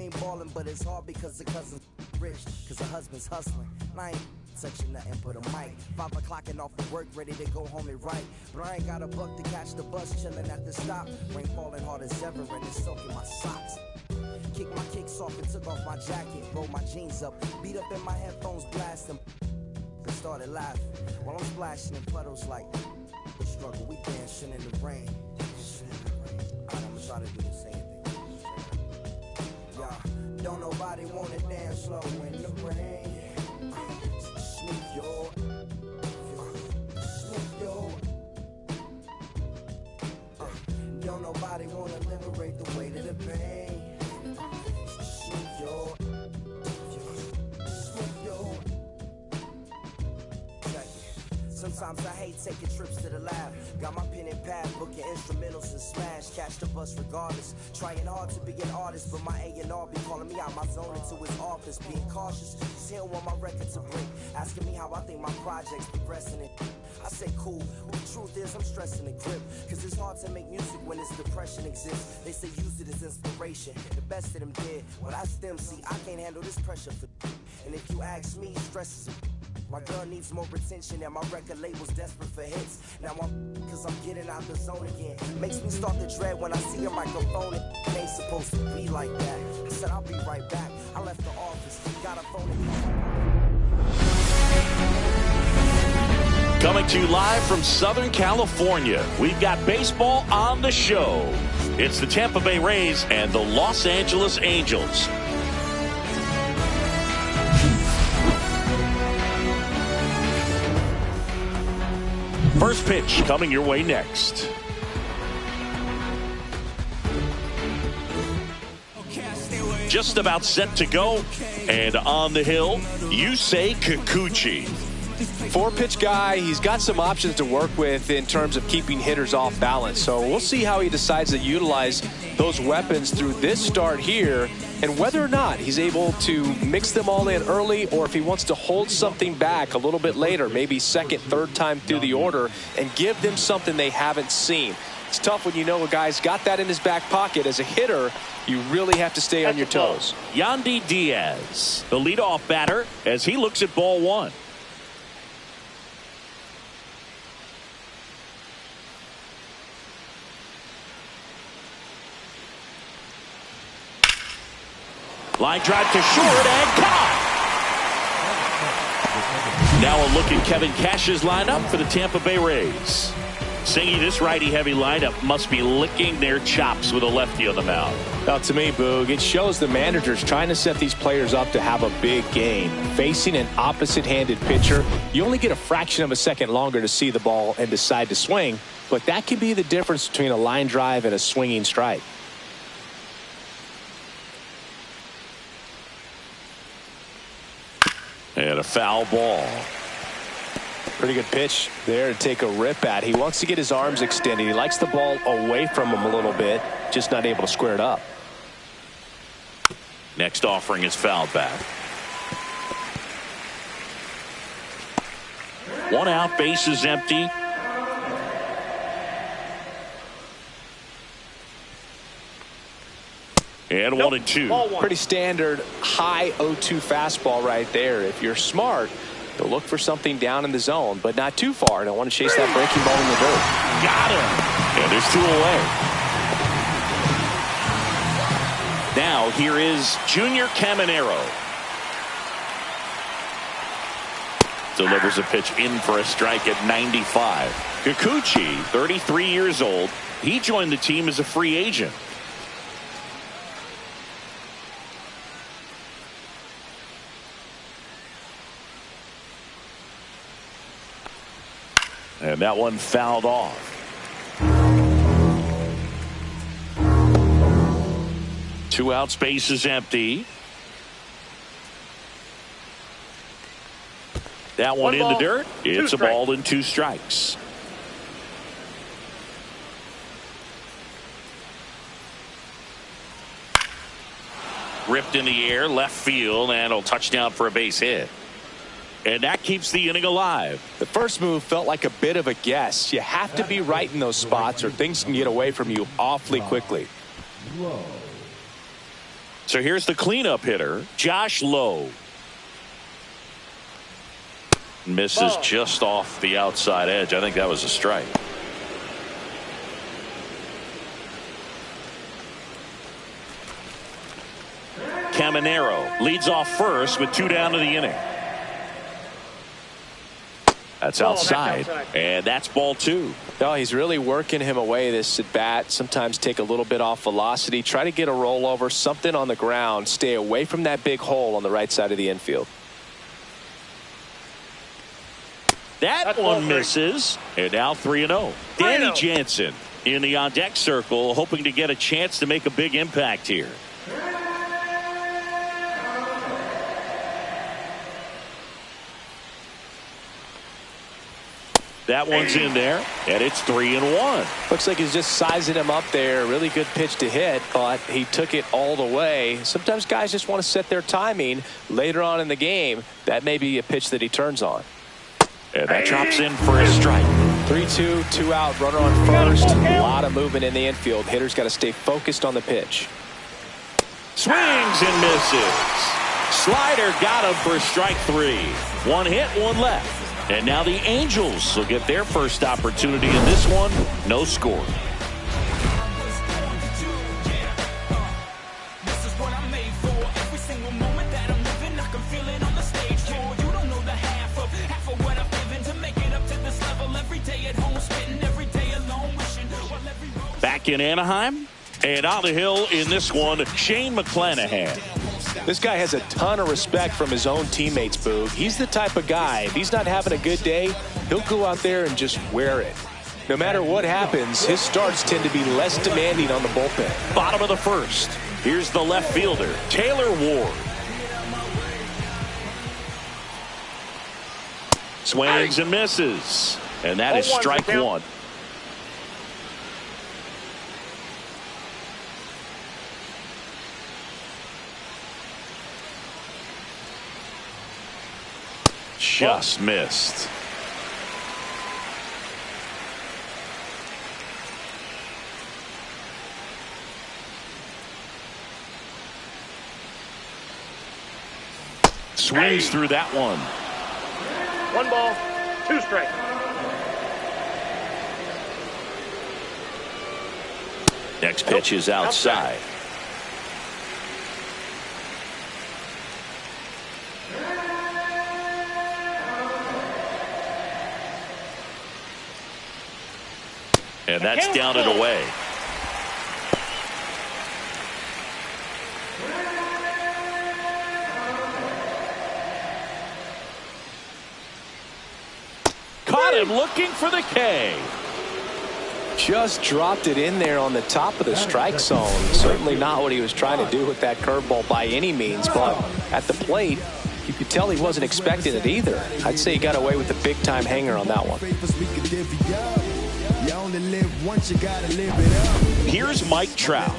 ain't ballin', but it's hard because the cousin's rich, cause her husband's hustling. And I ain't touching nothing but a mic. 5 o'clock and off of work, ready to go home and write. But I ain't got a buck to catch the bus, chillin' at the stop. Rain falling hard as ever, and it's soaking my socks. Kicked my kicks off and took off my jacket, rolled my jeans up, beat up in my headphones, blasting. Then started laughing while I'm splashing in puddles like the struggle. We dancing in the rain. Alright, I'm gonna try to do the same thing. Yeah, don't nobody wanna dance slow in the rain. Sneak your, don't nobody wanna liberate the weight of the pain. Sneak your. Sometimes I hate taking trips to the lab. Got my pen and pad, booking instrumentals and smash. Catch the bus regardless. Trying hard to be an artist, but my A&R be calling me out my zone into his office. Being cautious, cause he don't want my record to break. Asking me how I think my project's progressing. And I say cool, but the truth is I'm stressing the grip. Cause it's hard to make music when this depression exists. They say use it as inspiration. The best of them did. Well, that's them. See, I can't handle this pressure for. And if you ask me, stress is a. My girl needs more attention and my record label's desperate for hits. Now cause I'm getting out the zone again. Makes me start to dread when I see a microphone. It ain't supposed to be like that. I said I'll be right back. I left the office, got a phone and Coming to you live from Southern California, we've got baseball on the show. It's the Tampa Bay Rays and the Los Angeles Angels. First pitch coming your way next. Just about set to go. And on the hill, Yusei Kikuchi. 4-pitch guy. He's got some options to work with in terms of keeping hitters off balance. So we'll see how he decides to utilize those weapons through this start here, and whether or not he's able to mix them all in early, or if he wants to hold something back a little bit later, maybe second, third time through the order, and give them something they haven't seen. It's tough when you know a guy's got that in his back pocket. As a hitter, you really have to stay on your toes. Yandy Diaz, the leadoff batter, as he looks at ball one. Line drive to short and caught. Now a look at Kevin Cash's lineup for the Tampa Bay Rays. Singy, this righty-heavy lineup must be licking their chops with a lefty on the mound. Well, to me, Boog, it shows the managers trying to set these players up to have a big game. Facing an opposite-handed pitcher, you only get a fraction of a second longer to see the ball and decide to swing, but that can be the difference between a line drive and a swinging strike. And a foul ball. Pretty good pitch there to take a rip at. He wants to get his arms extended. He likes the ball away from him a little bit, just not able to square it up. Next offering is fouled back. 1 out, base is empty. And 1-2. Pretty standard high 0-2 fastball right there. If you're smart, you'll look for something down in the zone, but not too far. Don't want to chase that breaking ball in the dirt. Got him. And there's 2 away. Now here is Junior Caminero. Delivers a pitch in for a strike at 95. Kikuchi, 33 years old. He joined the team as a free agent. And that one fouled off. Two out, space is empty. That one in the dirt. It's a ball and 2 strikes. Ripped in the air, left field, and a touchdown for a base hit. And that keeps the inning alive. The first move felt like a bit of a guess. You have to be right in those spots or things can get away from you awfully quickly. So here's the cleanup hitter, Josh Lowe. Misses just off the outside edge. I think that was a strike. Caminero leads off first with 2 down to the inning. That's outside, and that's ball 2. No, he's really working him away this at bat. Sometimes take a little bit off velocity, try to get a rollover, something on the ground, stay away from that big hole on the right side of the infield. That one misses, and now 3-0. Danny Jansen in the on-deck circle, hoping to get a chance to make a big impact here. That one's in there, and it's 3-1. Looks like he's just sizing him up there. Really good pitch to hit, but he took it all the way. Sometimes guys just want to set their timing later on in the game. That may be a pitch that he turns on. And that drops in for a strike. 3-2, 2 out, runner on first. A lot of movement in the infield. Hitter's got to stay focused on the pitch. Swings and misses. Slider got him for strike 3. 1 hit, 1 left. And now the Angels will get their first opportunity in this one. No score. Back in Anaheim, and on the hill in this one, Shane McClanahan. This guy has a ton of respect from his own teammates, Boog. He's the type of guy, if he's not having a good day, he'll go out there and just wear it. No matter what happens, his starts tend to be less demanding on the bullpen. Bottom of the first. Here's the left fielder, Taylor Ward. Swings and misses. And that is strike 1. Just missed. Swings through that one. 1 ball, 2 strikes. Next pitch is outside. And that's down and away. Caught him looking for the K. Just dropped it in there on the top of the strike zone. Certainly not what he was trying to do with that curveball by any means, but at the plate, you could tell he wasn't expecting it either. I'd say he got away with a big-time hanger on that one. Here's Mike Trout.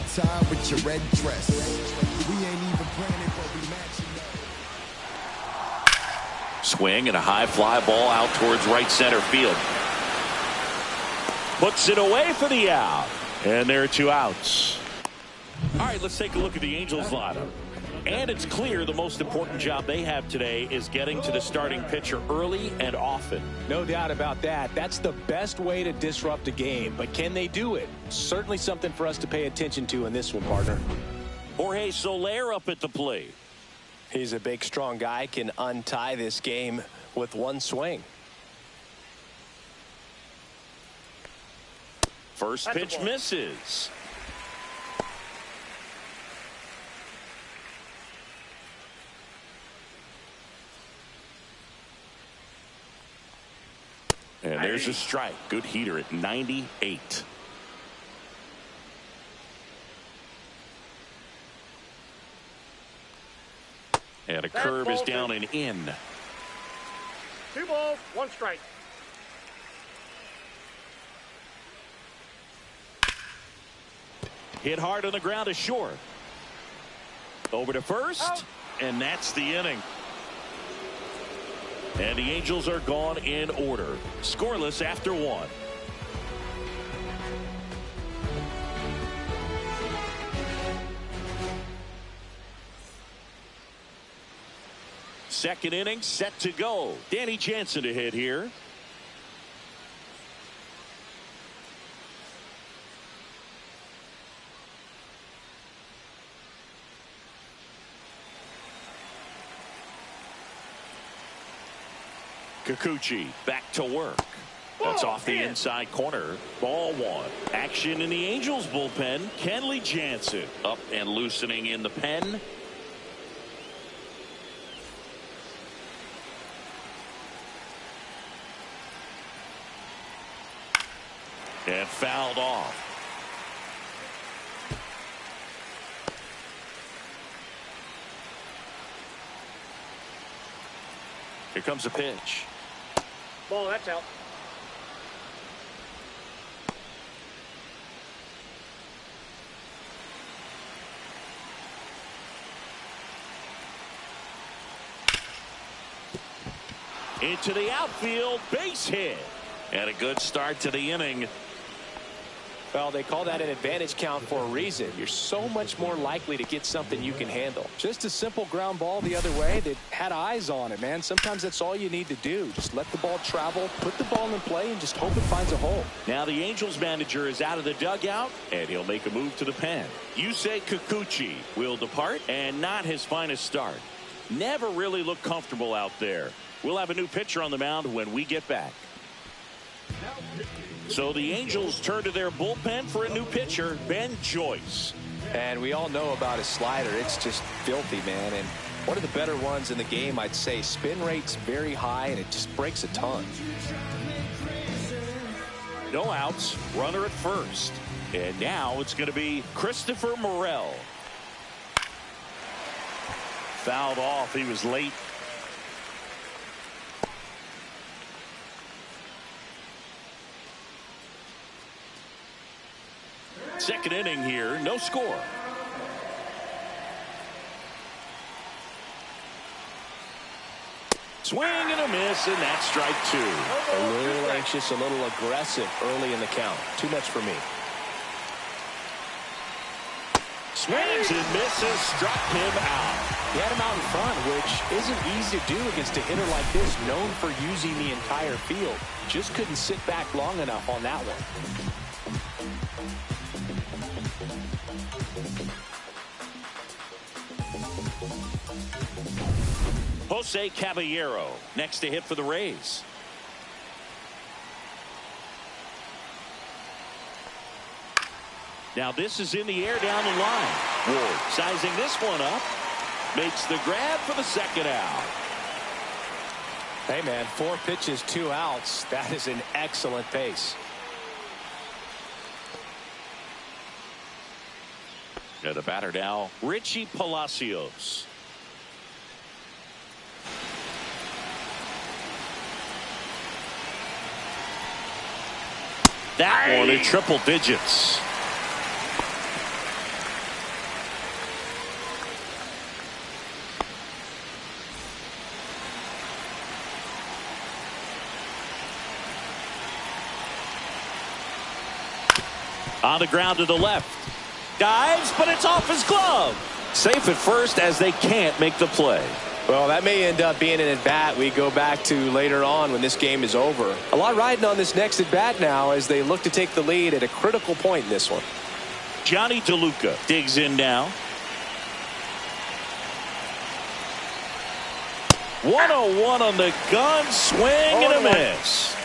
Swing and a high fly ball out towards right center field. Puts it away for the out. And there are 2 outs. All right, let's take a look at the Angels lineup. And it's clear the most important job they have today is getting to the starting pitcher early and often. No doubt about that. That's the best way to disrupt a game. But can they do it? Certainly something for us to pay attention to in this one, partner. Jorge Soler up at the plate. He's a big, strong guy. Can untie this game with 1 swing. First pitch misses. And there's a strike. Good heater at 98. And a curve is down and in. 2 balls, 1 strike. Hit hard on the ground to short. Over to first, and that's the inning. And the Angels are gone in order. Scoreless after 1. Second inning set to go. Danny Jansen to hit here. Kikuchi back to work. That's off the inside corner. Ball one. Action in the Angels bullpen. Kenley Jansen up and loosening in the pen. And fouled off. Here comes a pitch. Ball, that's out. Into the outfield, base hit. And a good start to the inning. Well, they call that an advantage count for a reason. You're so much more likely to get something you can handle. Just a simple ground ball the other way that had eyes on it, man. Sometimes that's all you need to do. Just let the ball travel, put the ball in play, and just hope it finds a hole. Now the Angels manager is out of the dugout, and he'll make a move to the pen. Yusei Kikuchi will depart, and not his finest start. Never really looked comfortable out there. We'll have a new pitcher on the mound when we get back. So the Angels turn to their bullpen for a new pitcher, Ben Joyce. And we all know about his slider. It's just filthy, man. And one of the better ones in the game, I'd say. Spin rate's very high, and it just breaks a ton. No outs, runner at first. And now it's going to be Christopher Morel. Fouled off. He was late. Second inning here, no score. Swing and a miss, and that's strike two. A little anxious, a little aggressive early in the count. Too much for me. Swings and misses, struck him out. He had him out in front, which isn't easy to do against a hitter like this, known for using the entire field. Just couldn't sit back long enough on that one. Jose Caballero next to hit for the Rays. Now this is in the air down the line. Ward sizing this one up. Makes the grab for the second out. Hey man, 4 pitches, 2 outs. That is an excellent pace. And the batter now, Richie Palacios. That one in triple digits. On the ground to the left. Dives, but it's off his glove. Safe at first as they can't make the play. Well, that may end up being an at-bat we go back to later on when this game is over. A lot riding on this next at-bat now as they look to take the lead at a critical point in this one. Johnny DeLuca digs in now. 101 on the gun, swing and a miss.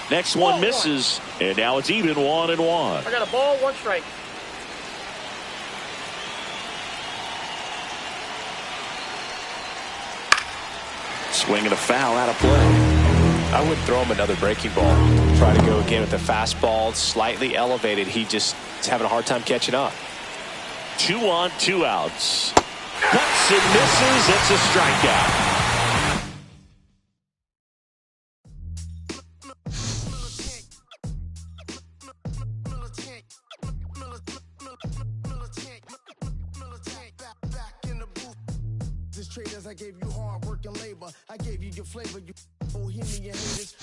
Next one misses, and now it's even 1-1. I got a ball, 1 strike. Swing and a foul out of play. I wouldn't throw him another breaking ball. Try to go again with the fastball, slightly elevated. He just is having a hard time catching up. 2 on, 2 outs. Cuts and misses. It's a strikeout. Traders, I gave you hard work and labor. I gave you your flavor, you bohemian haters.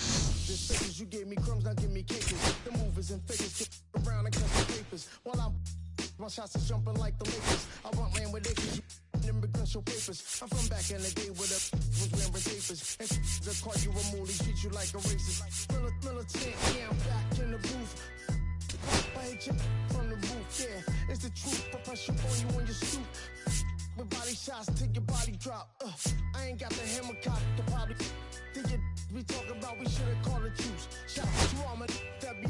This fakers, you gave me crumbs, now give me capers. The movers and fakers get around and cut the papers. While I'm my shots is jumping like the Lakers. I want land with acres, you immigrants show papers. I'm from back in the day where the was wearing papers. And that call you a moolie, treat you like a racist. Militant, yeah, I'm back in the booth. I hate you from the roof, yeah. It's the truth, but pressure on you on your stoop. With body shots, take your body drop. I ain't got the hammer cock, the body. Think it we talk about, we should've called it juice. Shout out to all my that be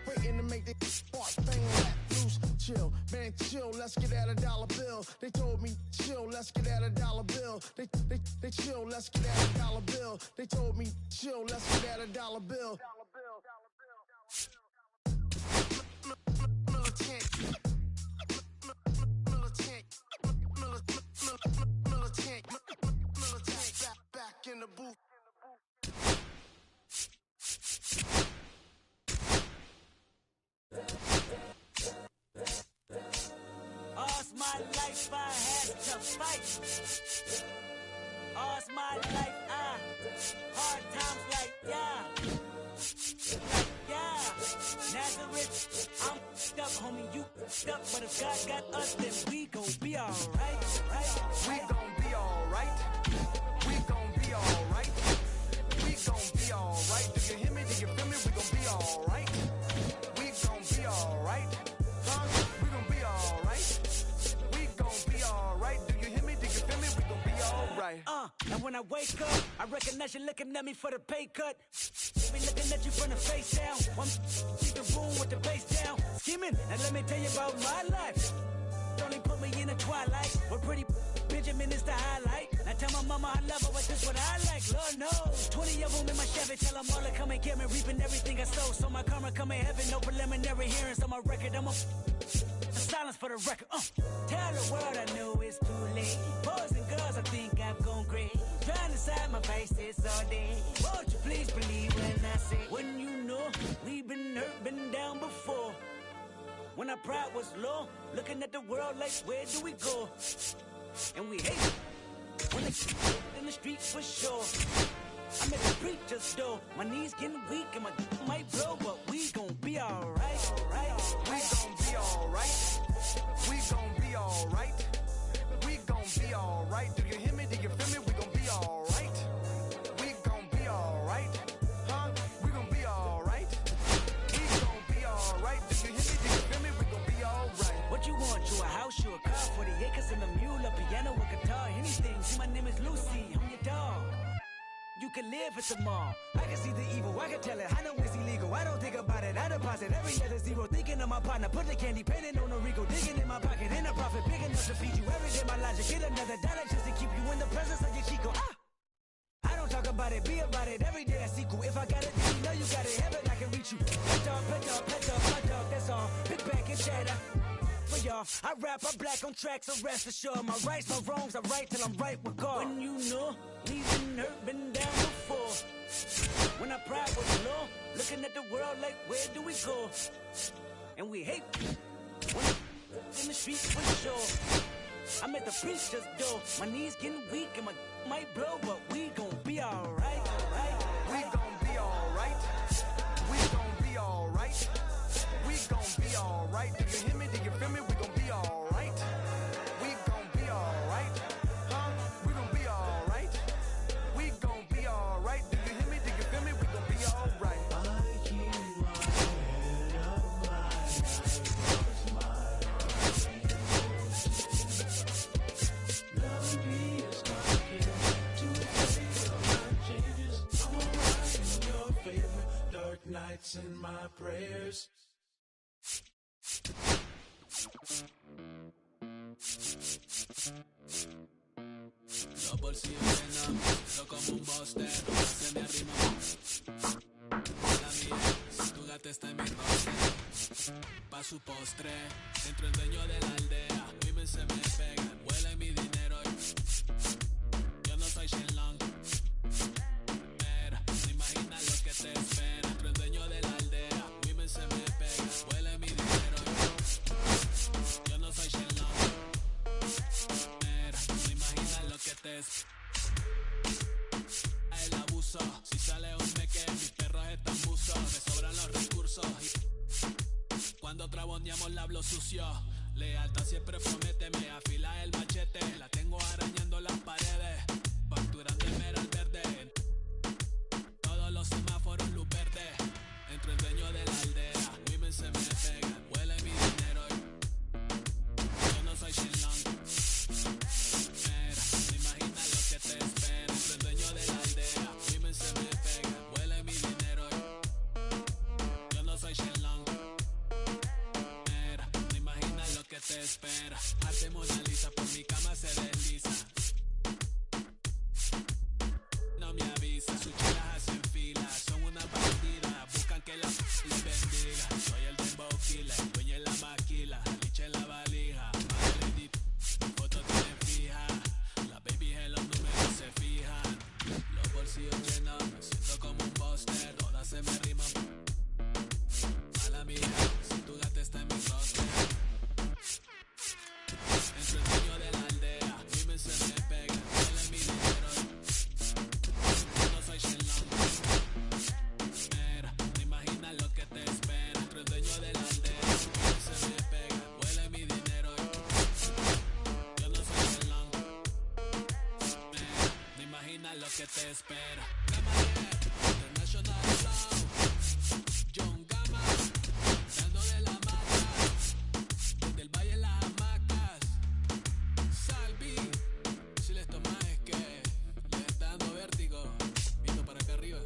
waiting to make the spark bang that loose. Chill, man, chill, let's get at $1 bill. They told me, chill, let's get at $1 bill. They chill, let's get at $1 bill. They told me, chill, let's get at $1 bill. Back in the booth. All's my life I had to fight. All's my life hard times like Nazareth, I'm stuck, homie, you stuck, but if God got us, then we gon' be alright, We gon' be alright. We gon' be alright. We gon' be alright. Do you hear me? Do you feel me? We gon' be alright. We gon' be alright. Huh? We gon' be alright. We gon' be alright. Do you hear me? Do you feel me? We gon' be alright. And when I wake up, I recognize you looking at me for the pay cut. Be looking at you from the face down. One keep the room with the bass down. Skimming, and let me tell you about my life. Only put me in the twilight. We're pretty Benjamin is the highlight. Now tell my mama I love her, but this what I like. Lord knows. 20 of them in my Chevy. Tell them all to come and get me. Reaping everything I sow. So my karma come in heaven. No preliminary hearings on my record. I'm a silence for the record. Tell the world I know it's too late. Boys and girls, I think I've gone great. Trying to decide my face this all day. Won't you please believe when I say, when you know we've been hurt, been down before. When our pride was low, looking at the world like, where do we go? And we hate it when it's in the streets for sure. I'm at the preacher's door. My knees getting weak and my might blow, but we gon' be alright. We gon' be alright. We gon' be alright. We gon' be alright. Do you hear me? Do you feel me? We gon' be alright. We gon' be alright. Huh? We gon' be alright. We gon' be alright. Do you hear me? Do you feel me? We gon' be alright. What you want? You a house, you a car, 40 acres and a mule, a piano, a guitar, anything. See, my name is Lucy, I'm your dog. You can live at the mall. I can see the evil, I can tell it. I know it's illegal. I don't think about it. I deposit every other zero. Thinking of my partner, put the candy painting on a Rico. Digging in my pocket, in a profit big enough to feed you every day. My logic, get another dollar just to keep you in the presence of your Chico. I don't talk about it, be about it. Every day I sequel. If I got it, then you know you got it. Heaven, I can reach you. Pet dog, my dog, that's all. Big bag and cheddar. For y'all, I rap, I'm black on track, so rest assured. My rights, my wrongs, I right till I'm right with God. When you know we've been hurt, been down before. When our pride was low, looking at the world like, where do we go? And we hate when in the streets for sure. I'm at the preacher's door. My knees getting weak and my might blow, but we gon' be alright. We gon' be alright. We gon' be alright. We gon' be alright. Do you hear me? Do you feel me? We gon' be alright. We gon' be alright. Huh? We gon' be alright. We gon' be alright. Do you hear me? Do you feel me? We gon' be alright. Nights in my prayers. Los bolsillos llenos, como un bostero, se me arrima. La mía, si tu gata está en mi rostro. Pa' su postre, dentro el dueño de la aldea. Women se me pegan, huele mi dinero. Yo no soy Shenlong. Mira, no imaginas lo que te espera. Dentro el dueño de la aldea. Women se me pegan, huele mi dinero. Yo no soy Shenlong. Mira, no imaginas es el abuso. Si sale un meque, mis perros están buzos. Me sobran los recursos. Cuando traboneamos la hablo sucio. Lealtad siempre promete, me afila el machete. La tengo arañando las paredes, facturando el meral verde. Todos los semáforos luz verde. Entre el dueño de la aldea, women se me pegan. Huele mi dinero. Yo no soy Shenlong. Mira, no imaginas lo que te espera. Entre el dueño de la aldea, women se me pegan. Huele mi dinero. Yo no soy Shenlong. Que te espera, arte Mona Lisa, por mi cama se desliza. No me avisa, sus chicas hacen fila, son una bandida, buscan que la les bendiga. Soy el dembow killer, dueño en la maquila, liche en la valija. Madre de fotos tienen fija, la baby en los números se fijan. Los bolsillos llenos, me siento como un buster, todas se me riman. Mala mía, si tu gata está en mi roster. Entre el dueño de la aldea, women se me pegan, huele mi dinero. Yo no soy Shenlong. Mira, no imaginas lo que te espera. Entre el dueño de la aldea, women se me pegan, huele mi dinero. Yo no soy Shenlong. Mira, no imaginas lo que te espera. Gama 10, International Sound, John Gama, dando de la mata, desde el valle en las hamacas. Salvi, si les tomas es que les está dando vértigo. Viendo para acá arriba.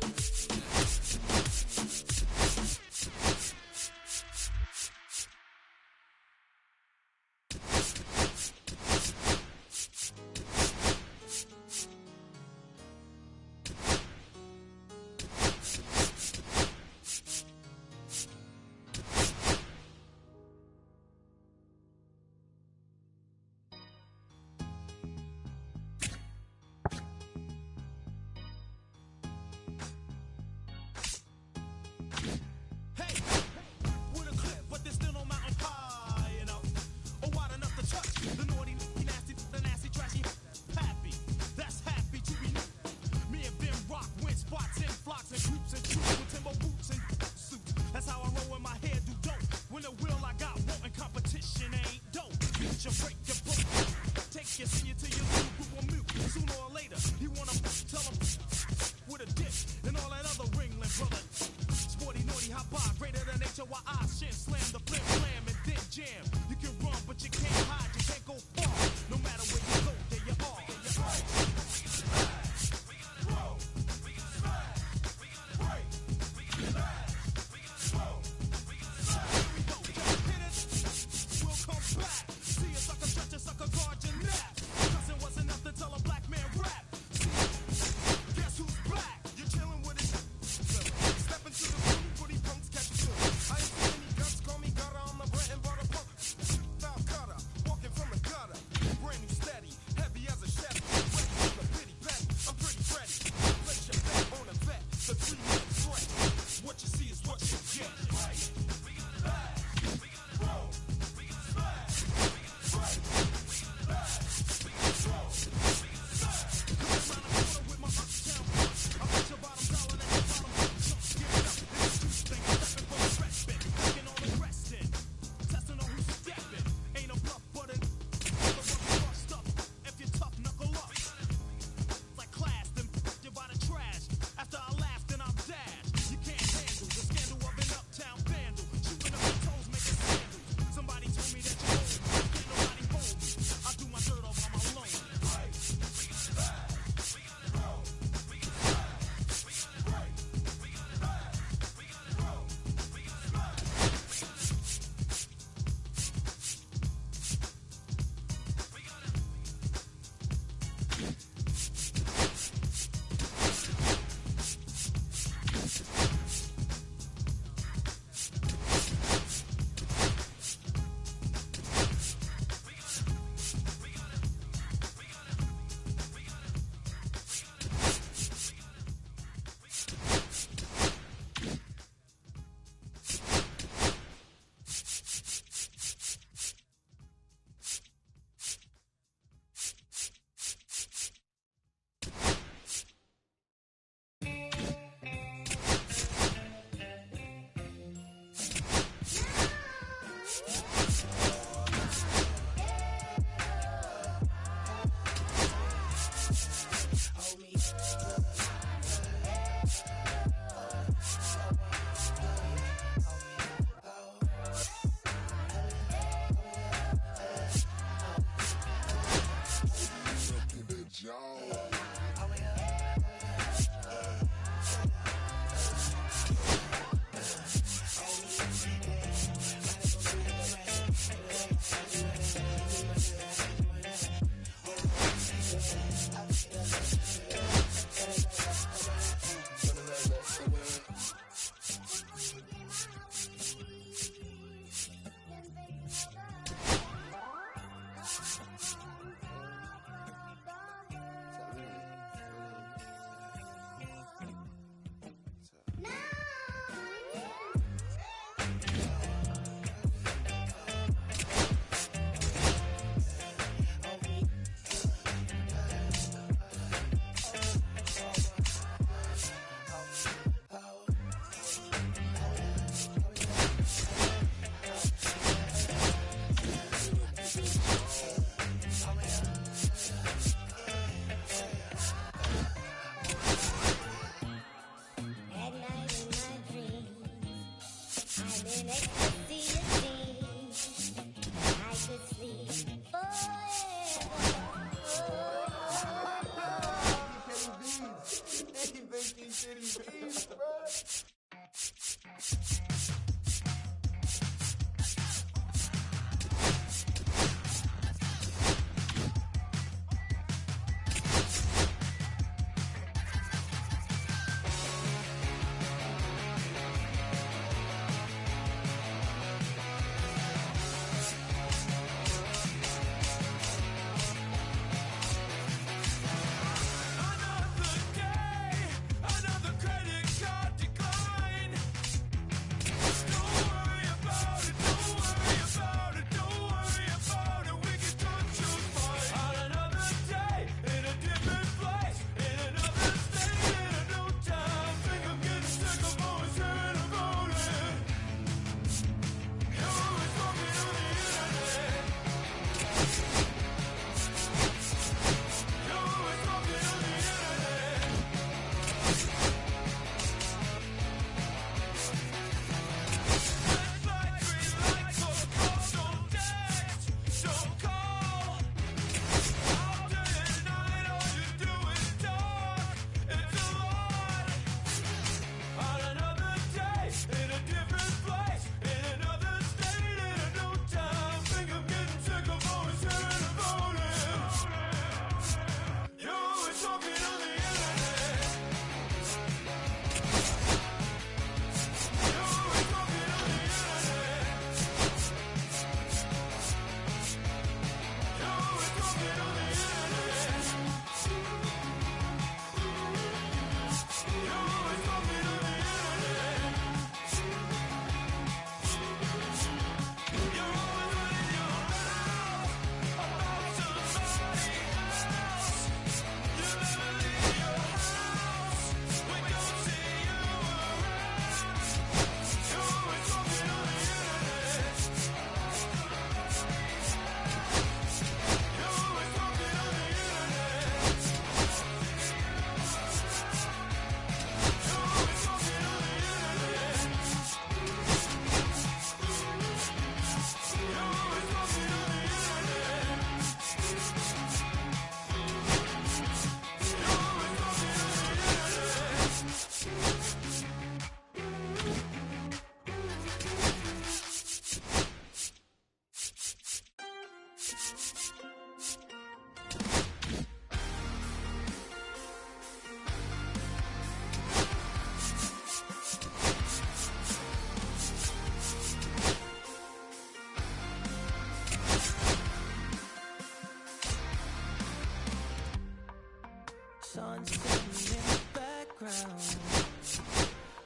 Sun setting in the background.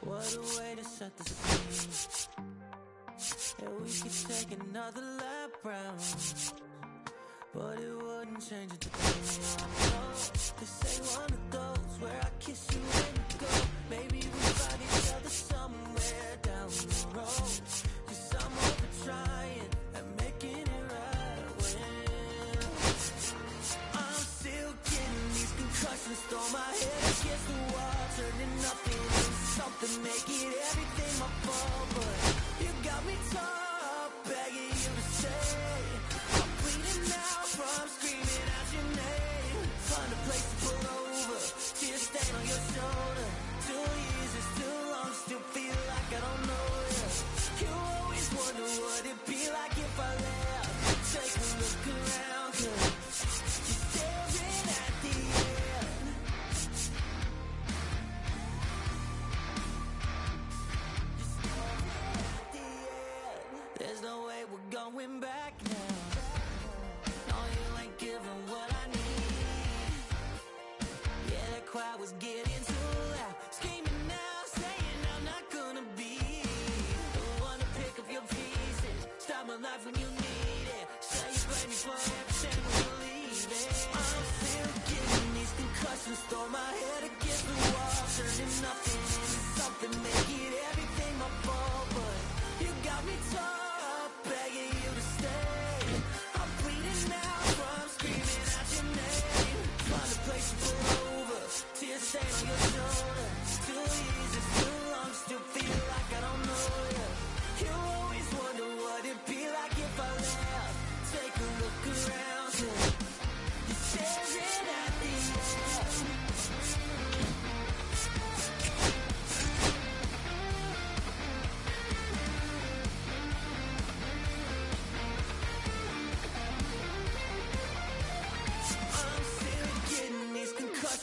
What a way to set the scene. And we could take another lap round, but it wouldn't change a thing. I know this ain't one of those where I kiss you and you go. Maybe we'll find each other somewhere down the road. 'Cause I'm over trying and making it right when I'm still getting these concussions. Throw my head against the wall, turning nothing into something, make it everything my fault. But you got me top, begging you to stay. I'm bleeding now from screaming out your name. Find a place to pull over, tear stain on your shoulder. 2 years is too long, still feel like I don't know you. You always wonder what it'd be like if I left. Take a look around, 'cause you're staring at the end. There's no way we're going back now. No, you ain't giving what I need. Yeah, that crowd was getting too loud, screaming now, saying I'm not gonna be the one to pick up your pieces, stop my life when you need it. Say you blame me for everything when you're leaving. I'm still getting these concussions, throw my head against the wall, turning nothing into something, make it everything my fault. But you got me top, begging you to stay. I'm bleeding now from screaming out your name. Find a place to pull over, tear stain on your shoulder. 2 years is too long, still feel like I don't know you. You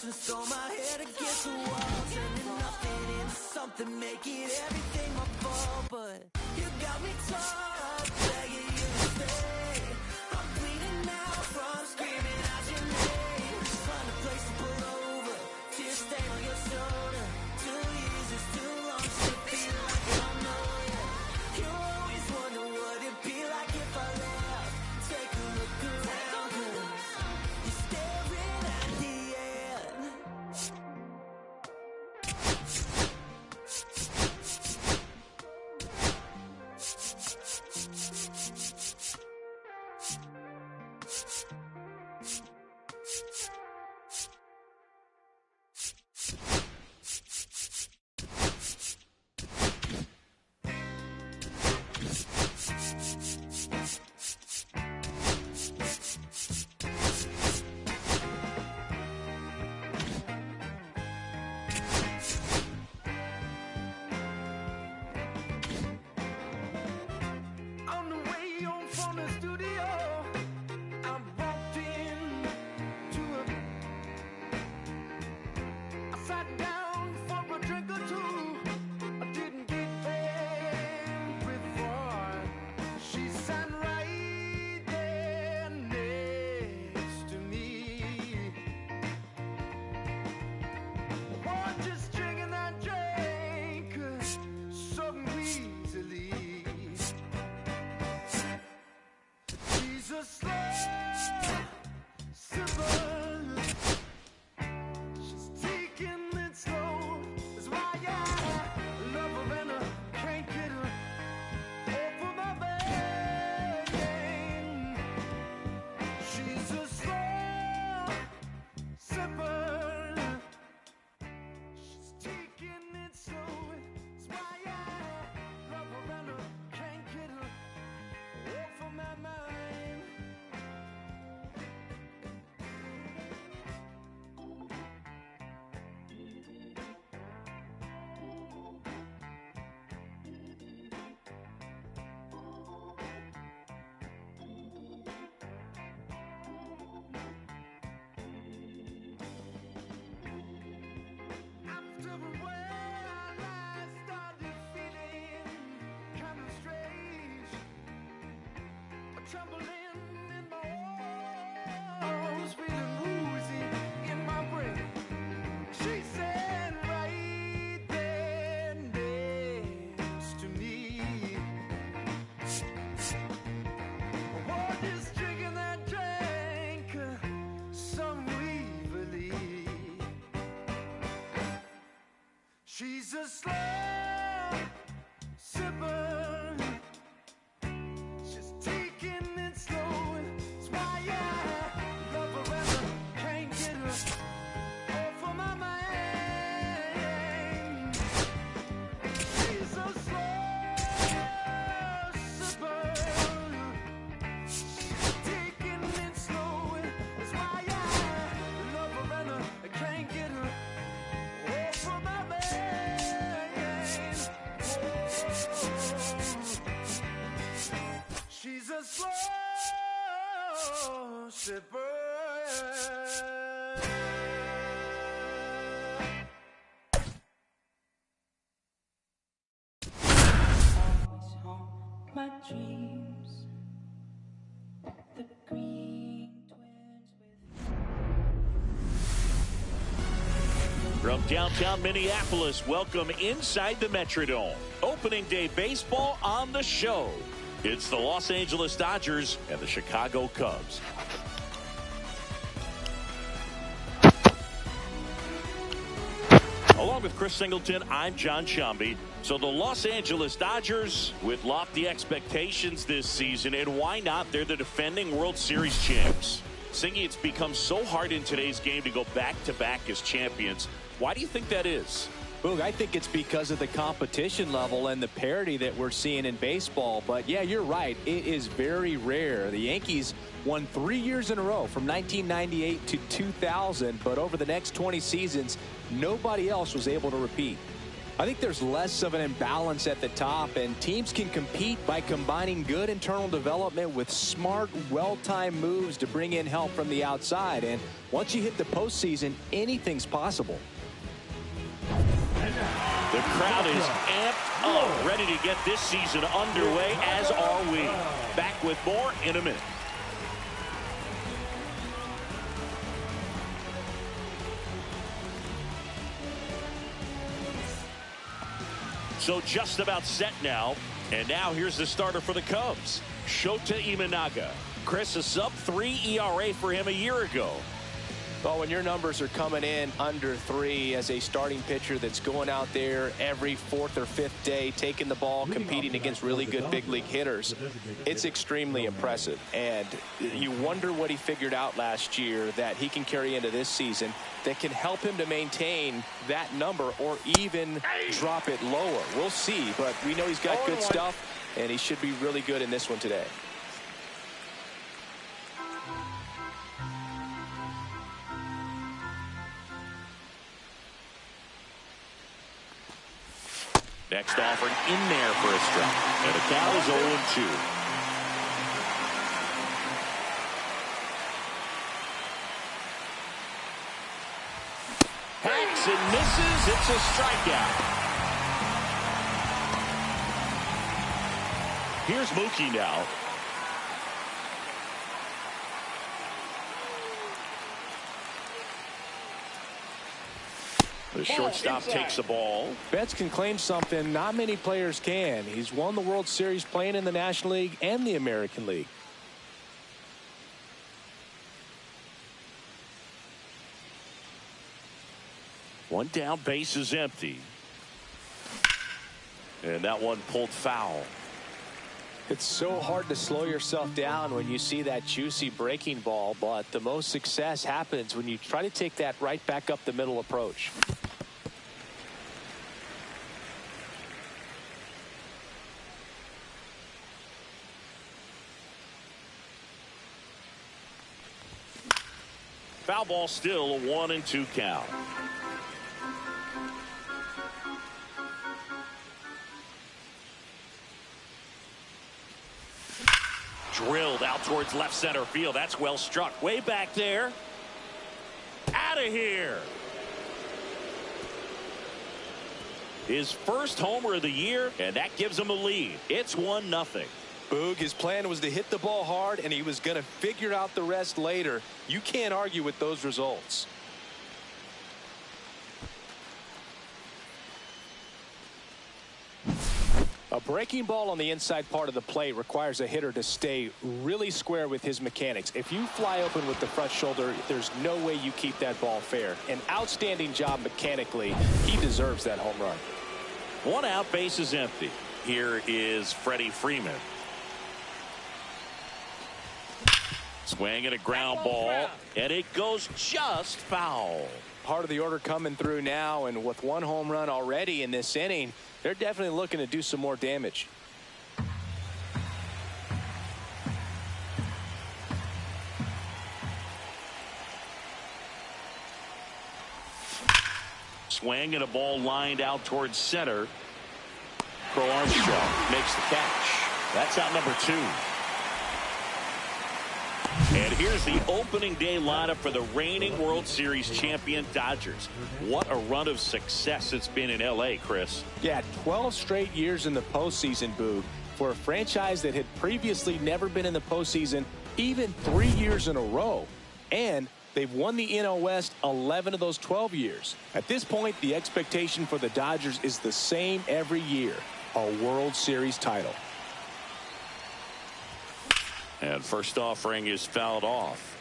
close and stole my head against the wall, turning nothing into something, making everything my fault. But you got me torn up, begging you to stay. I'm bleeding now from screaming out your name. Find a place to pull over, tears stain on your shoulder. 2 years is too long to feel like I don't know you. You always wonder what it'd be like if I left. Take a look around, 'cause you're staring at the end. On the way home from the studio, I walked in to I sat down for a drink or two. I didn't get very far. She sat right there next to me. Oh, just drinking that drink so easily. She's a slow sipper. She's taking it slow. That's why I love her and I can't get her off of my brain. She's a slow sipper. She's taking it slow. That's why I love her and I can't get her off of my mind. After a while, I started feeling kind of strange, a trembling in my arms, feeling woozy in my brain. She said right there next to me, oh, just drinking that drink so evilly. She's a slow sipper. She's taking it slow. That's why I love her and I can't get her off of my mind. She's a slow sipper. She's taking it slow. That's why I love her and I can't get her off of my mind. She's a slow sipper. Always haunt my dreams. The green twins with From downtown Minneapolis, welcome inside the Metrodome. Opening day baseball on the show. It's the Los Angeles Dodgers and the Chicago Cubs. Along with Chris Singleton, I'm John Shambi. So the Los Angeles Dodgers with lofty expectations this season, and why not? They're the defending World Series champs. Singy, it's become so hard in today's game to go back-to-back as champions. Why do you think that is? Boog, I think it's because of the competition level and the parity that we're seeing in baseball. But yeah, you're right. It is very rare. The Yankees won 3 years in a row from 1998 to 2000. But over the next 20 seasons, nobody else was able to repeat. I think there's less of an imbalance at the top, and teams can compete by combining good internal development with smart, well-timed moves to bring in help from the outside. And once you hit the postseason, anything's possible. The crowd is amped up, ready to get this season underway, as are we. Back with more in a minute. So just about set now. And now here's the starter for the Cubs, Shota Imanaga. Chris, a sub-3 ERA for him a year ago. Well, when your numbers are coming in under 3 as a starting pitcher that's going out there every 4th or 5th day, taking the ball, competing against really good big league hitters, it's extremely impressive. And you wonder what he figured out last year that he can carry into this season that can help him to maintain that number or even drop it lower. We'll see, but we know he's got good stuff, and he should be really good in this one today. Next offering in there for a strike. And the count is 0-2. Hacks and misses. It's a strikeout. Here's Mookie now. The shortstop takes the ball. Betts can claim something not many players can. He's won the World Series playing in the National League and the American League. One down, base is empty. And that one pulled foul. It's so hard to slow yourself down when you see that juicy breaking ball, but the most success happens when you try to take that right back up the middle approach. Foul ball, still a 1-2 count. Drilled out towards left center field. That's well struck. Way back there. Out of here. His first homer of the year, and that gives him a lead. It's 1-0. Boog, his plan was to hit the ball hard, and he was going to figure out the rest later. You can't argue with those results. A breaking ball on the inside part of the plate requires a hitter to stay really square with his mechanics. If you fly open with the front shoulder, there's no way you keep that ball fair. An outstanding job mechanically. He deserves that home run. One out, base is empty. Here is Freddie Freeman. Swing and a ground ball, and it goes just foul. Part of the order coming through now, and with one home run already in this inning, they're definitely looking to do some more damage. Swing and a ball lined out towards center. Crow Armstrong makes the catch. That's out number 2. And here's the opening day lineup for the reigning World Series champion Dodgers. What a run of success it's been in L.A., Chris. Yeah, 12 straight years in the postseason, Boog. For a franchise that had previously never been in the postseason, even 3 years in a row. And they've won the NL West 11 of those 12 years. At this point, the expectation for the Dodgers is the same every year. A World Series title. And first offering is fouled off.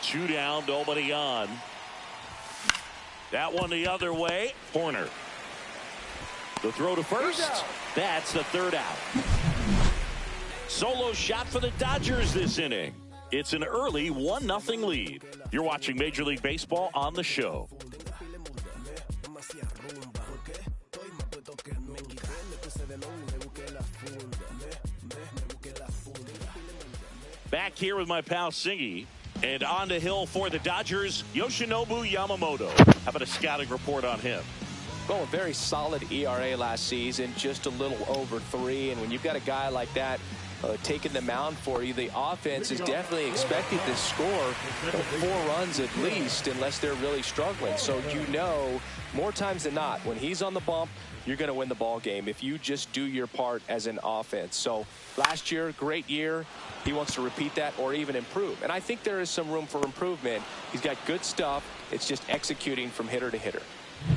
Two down, nobody on. That one the other way. Horner. The throw to first. That's the third out. Solo shot for the Dodgers this inning. It's an early 1-0 lead. You're watching Major League Baseball on the show. Back here with my pal Singy. And on the hill for the Dodgers, Yoshinobu Yamamoto. How about a scouting report on him? Well, a very solid ERA last season, just a little over 3. And when you've got a guy like that taking the mound for you, the offense is definitely expected to score 4 runs at least, unless they're really struggling. So you know, more times than not, when he's on the bump, you're going to win the ball game if you just do your part as an offense. So last year, great year. He wants to repeat that or even improve. And I think there is some room for improvement. He's got good stuff. It's just executing from hitter to hitter.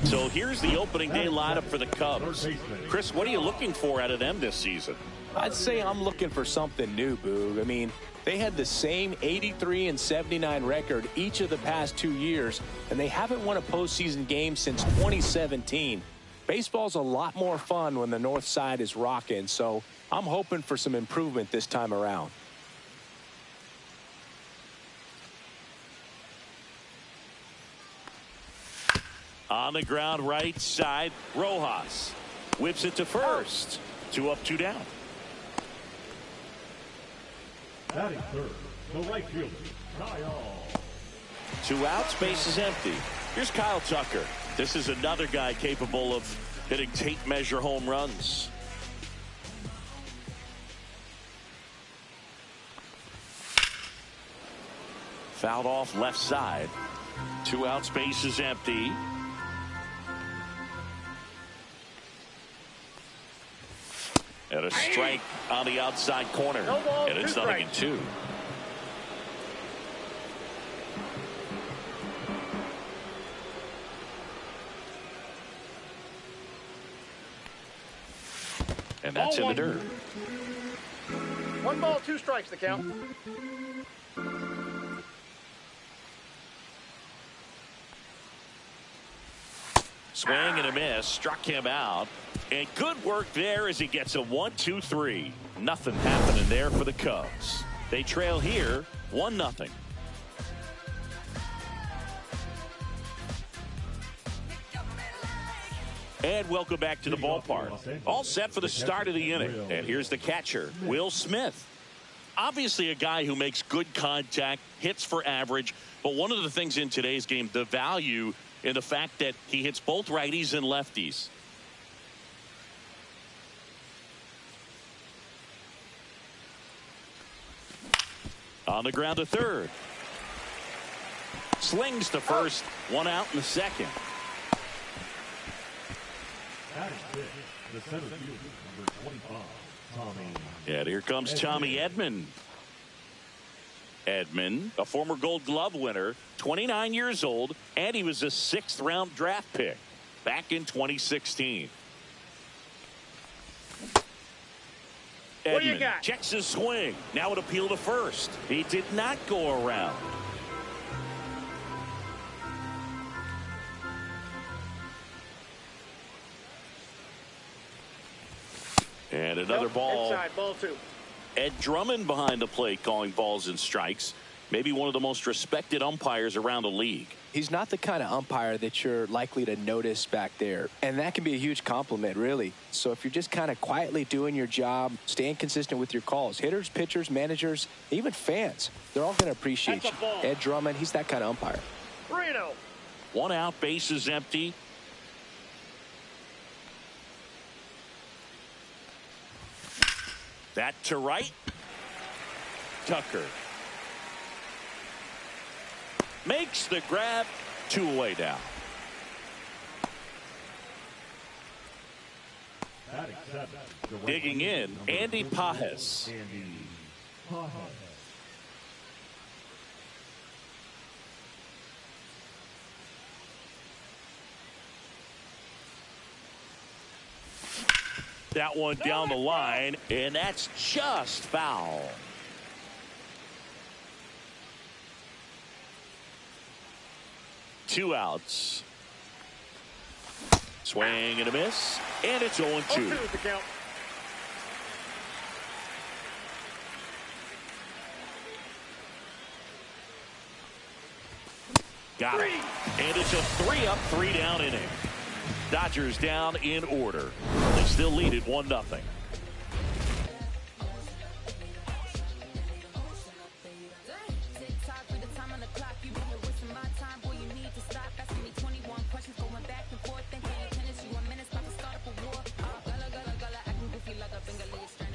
So here's the opening day lineup for the Cubs. Chris, what are you looking for out of them this season? I'd say I'm looking for something new, Boog. I mean, they had the same 83 and 79 record each of the past 2 years, and they haven't won a postseason game since 2017. Baseball's a lot more fun when the north side is rocking, so I'm hoping for some improvement this time around. On the ground right side, Rojas whips it to first. 2 up, 2 down. Batting third, the right fielder, Kyle. 2 outs, base is empty. Here's Kyle Tucker. This is another guy capable of hitting tape measure home runs. Fouled off left side. 2 outs, base is empty. And a strike on the outside corner. No ball, and it's 2 nothing in 2. And that's in the dirt. 1 ball, 2 strikes the count. Swing and a miss. Struck him out. And good work there as he gets a 1-2-3. Nothing happening there for the Cubs. They trail here 1-0. And welcome back to the ballpark. All set for the start of the inning. And here's the catcher, Will Smith. Obviously a guy who makes good contact, hits for average. But one of the things in today's game, the value in the fact that he hits both righties and lefties. On the ground to third. Slings to first. 1 out in the second. Batting fifth, the center fielder, number 25, Tommy. And here comes Tommy Edman. Edman, a former Gold Glove winner, 29 years old, and he was a 6th round draft pick back in 2016. What do you Edman got? checks his swing. Now an appeal to first. He did not go around. And another ball. Inside, ball 2. Ed Drummond behind the plate calling balls and strikes. Maybe one of the most respected umpires around the league. He's not the kind of umpire that you're likely to notice back there. And that can be a huge compliment, really. So if you're just kind of quietly doing your job, staying consistent with your calls, hitters, pitchers, managers, even fans, they're all going to appreciate you. Ed Drummond, he's that kind of umpire. 3-0. 1 out, base is empty. That to right. Tucker makes the grab. 2 away down. Batting seventh, the right Digging fielder, in, number Andy 34, Pajes. Andy Pajes. That one down the line, and that's just foul. Two outs. Swing and a miss, and it's 0-2. 0-2 is the count. Got it. And it's a 3-up, 3-down inning. Dodgers down in order. They still lead it 1-0.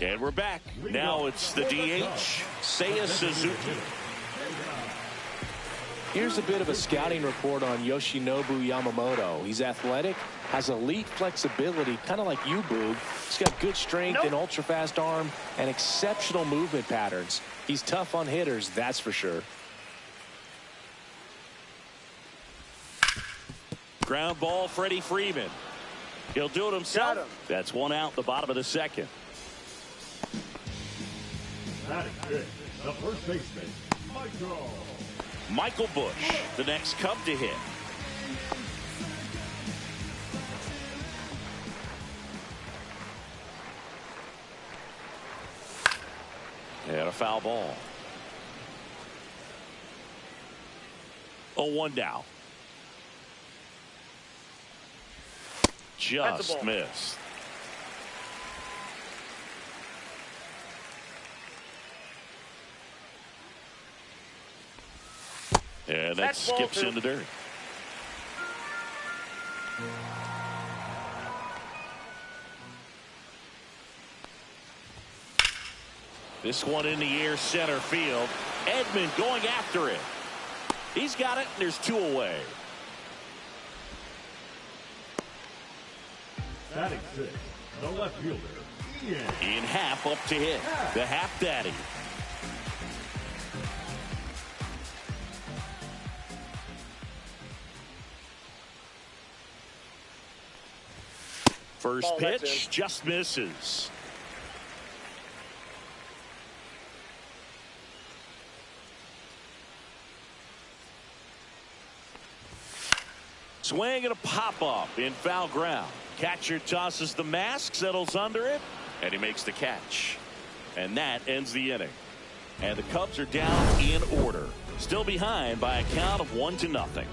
And we're back. Now it's the DH, Seiya Suzuki. Here's a bit of a scouting report on Yoshinobu Yamamoto. He's athletic, has elite flexibility, kind of like you, Boog. He's got good strength and ultra-fast arm and exceptional movement patterns. He's tough on hitters, that's for sure. Ground ball, Freddie Freeman. He'll do it himself. That's one out, the bottom of the second. Batting fifth, the first baseman, Michael Bush, the next Cub to hit. And a foul ball. 0-1 now. Just missed. And that skips in the dirt. This one in the air, center field. Edman going after it. He's got it, and there's two away. batting sixth, the left fielder, Ian Happ up to hit. The Happ Daddy. First pitch just misses. Swing and a pop-up in foul ground. Catcher tosses the mask, settles under it, and he makes the catch. And that ends the inning. And the Cubs are down in order. Still behind by a count of 1-0.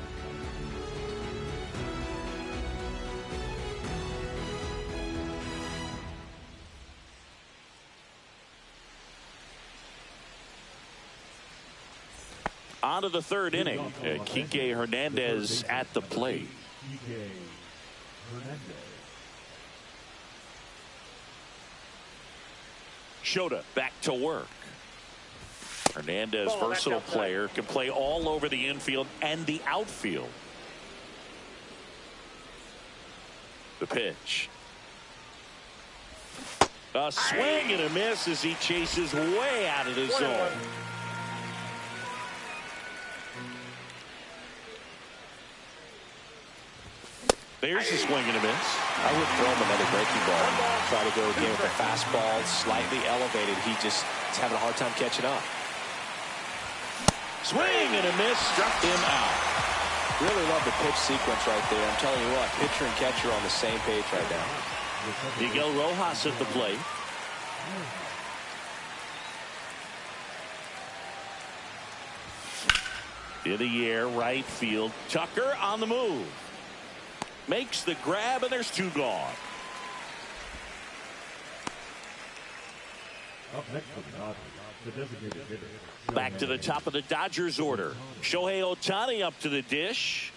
On to the third inning. Kike Hernandez at the plate. Shota back to work. Hernandez, versatile player, can play all over the infield and the outfield. The pitch. A swing and a miss as he chases way out of the zone. There's a swing and a miss. I would throw him another breaking ball. Try to go again with the fastball, slightly elevated. He just is having a hard time catching up. Swing and a miss, struck him out. Really love the pitch sequence right there. I'm telling you what, pitcher and catcher on the same page right now. Miguel Rojas at the plate. In the air, right field. Tucker on the move. Makes the grab, and there's two gone. Up next for the Dodgers, the designated hitter. Back to the top of the Dodgers order. Shohei Ohtani up to the dish.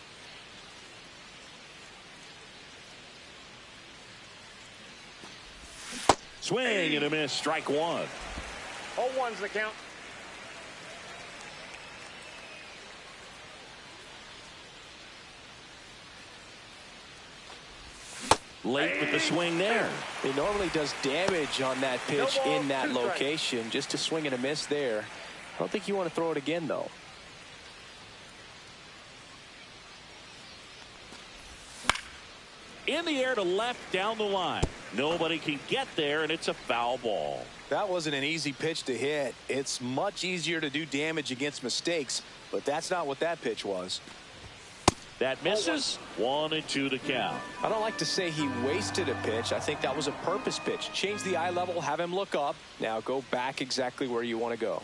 Swing and a miss, strike one. 0-1's the count. Late with the swing there. He normally does damage on that pitch in that location. Just a swing and a miss there. I don't think you want to throw it again, though. In the air to left down the line. Nobody can get there, and it's a foul ball. That wasn't an easy pitch to hit. It's much easier to do damage against mistakes, but that's not what that pitch was. That misses. 1-2 to count. I don't like to say he wasted a pitch. I think that was a purpose pitch. Change the eye level, have him look up. Now go back exactly where you want to go.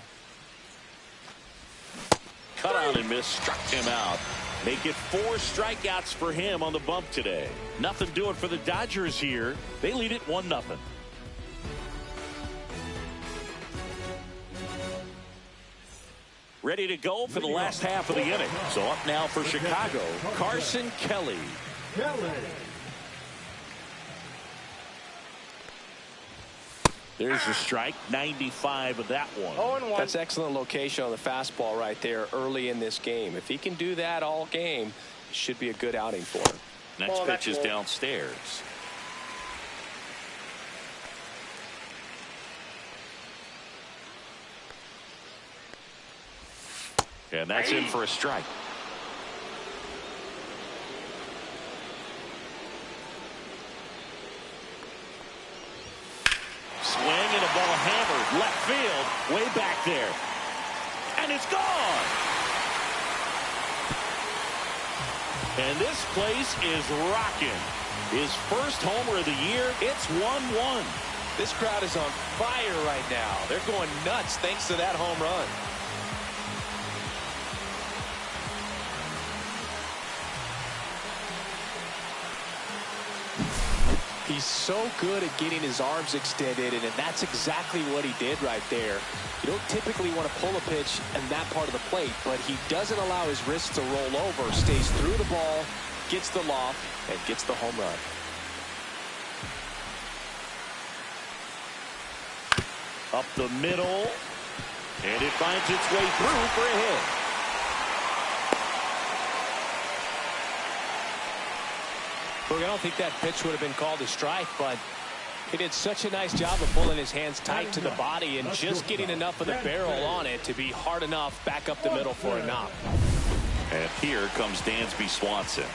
Cut on and miss, struck him out. Make it 4 strikeouts for him on the bump today. Nothing doing for the Dodgers here. They lead it 1-0. Ready to go for the last half of the inning. So up now for Chicago, Carson Kelly. There's the strike, 95 of that one. 0-1. That's excellent location on the fastball right there early in this game. If he can do that all game, it should be a good outing for him. Next pitch is downstairs. And that's in for a strike. Swing and a ball hammered left field, way back there. And it's gone. And this place is rocking. His first homer of the year. It's 1-1. This crowd is on fire right now. They're going nuts thanks to that home run. He's so good at getting his arms extended, and that's exactly what he did right there. You don't typically want to pull a pitch in that part of the plate, but he doesn't allow his wrists to roll over, stays through the ball, gets the loft, and gets the home run. Up the middle, and it finds its way through for a hit. Look, I don't think that pitch would have been called a strike, but he did such a nice job of pulling his hands tight to the body and just getting enough of the barrel on it to be hard enough back up the middle for a knock. And here comes Dansby Swanson.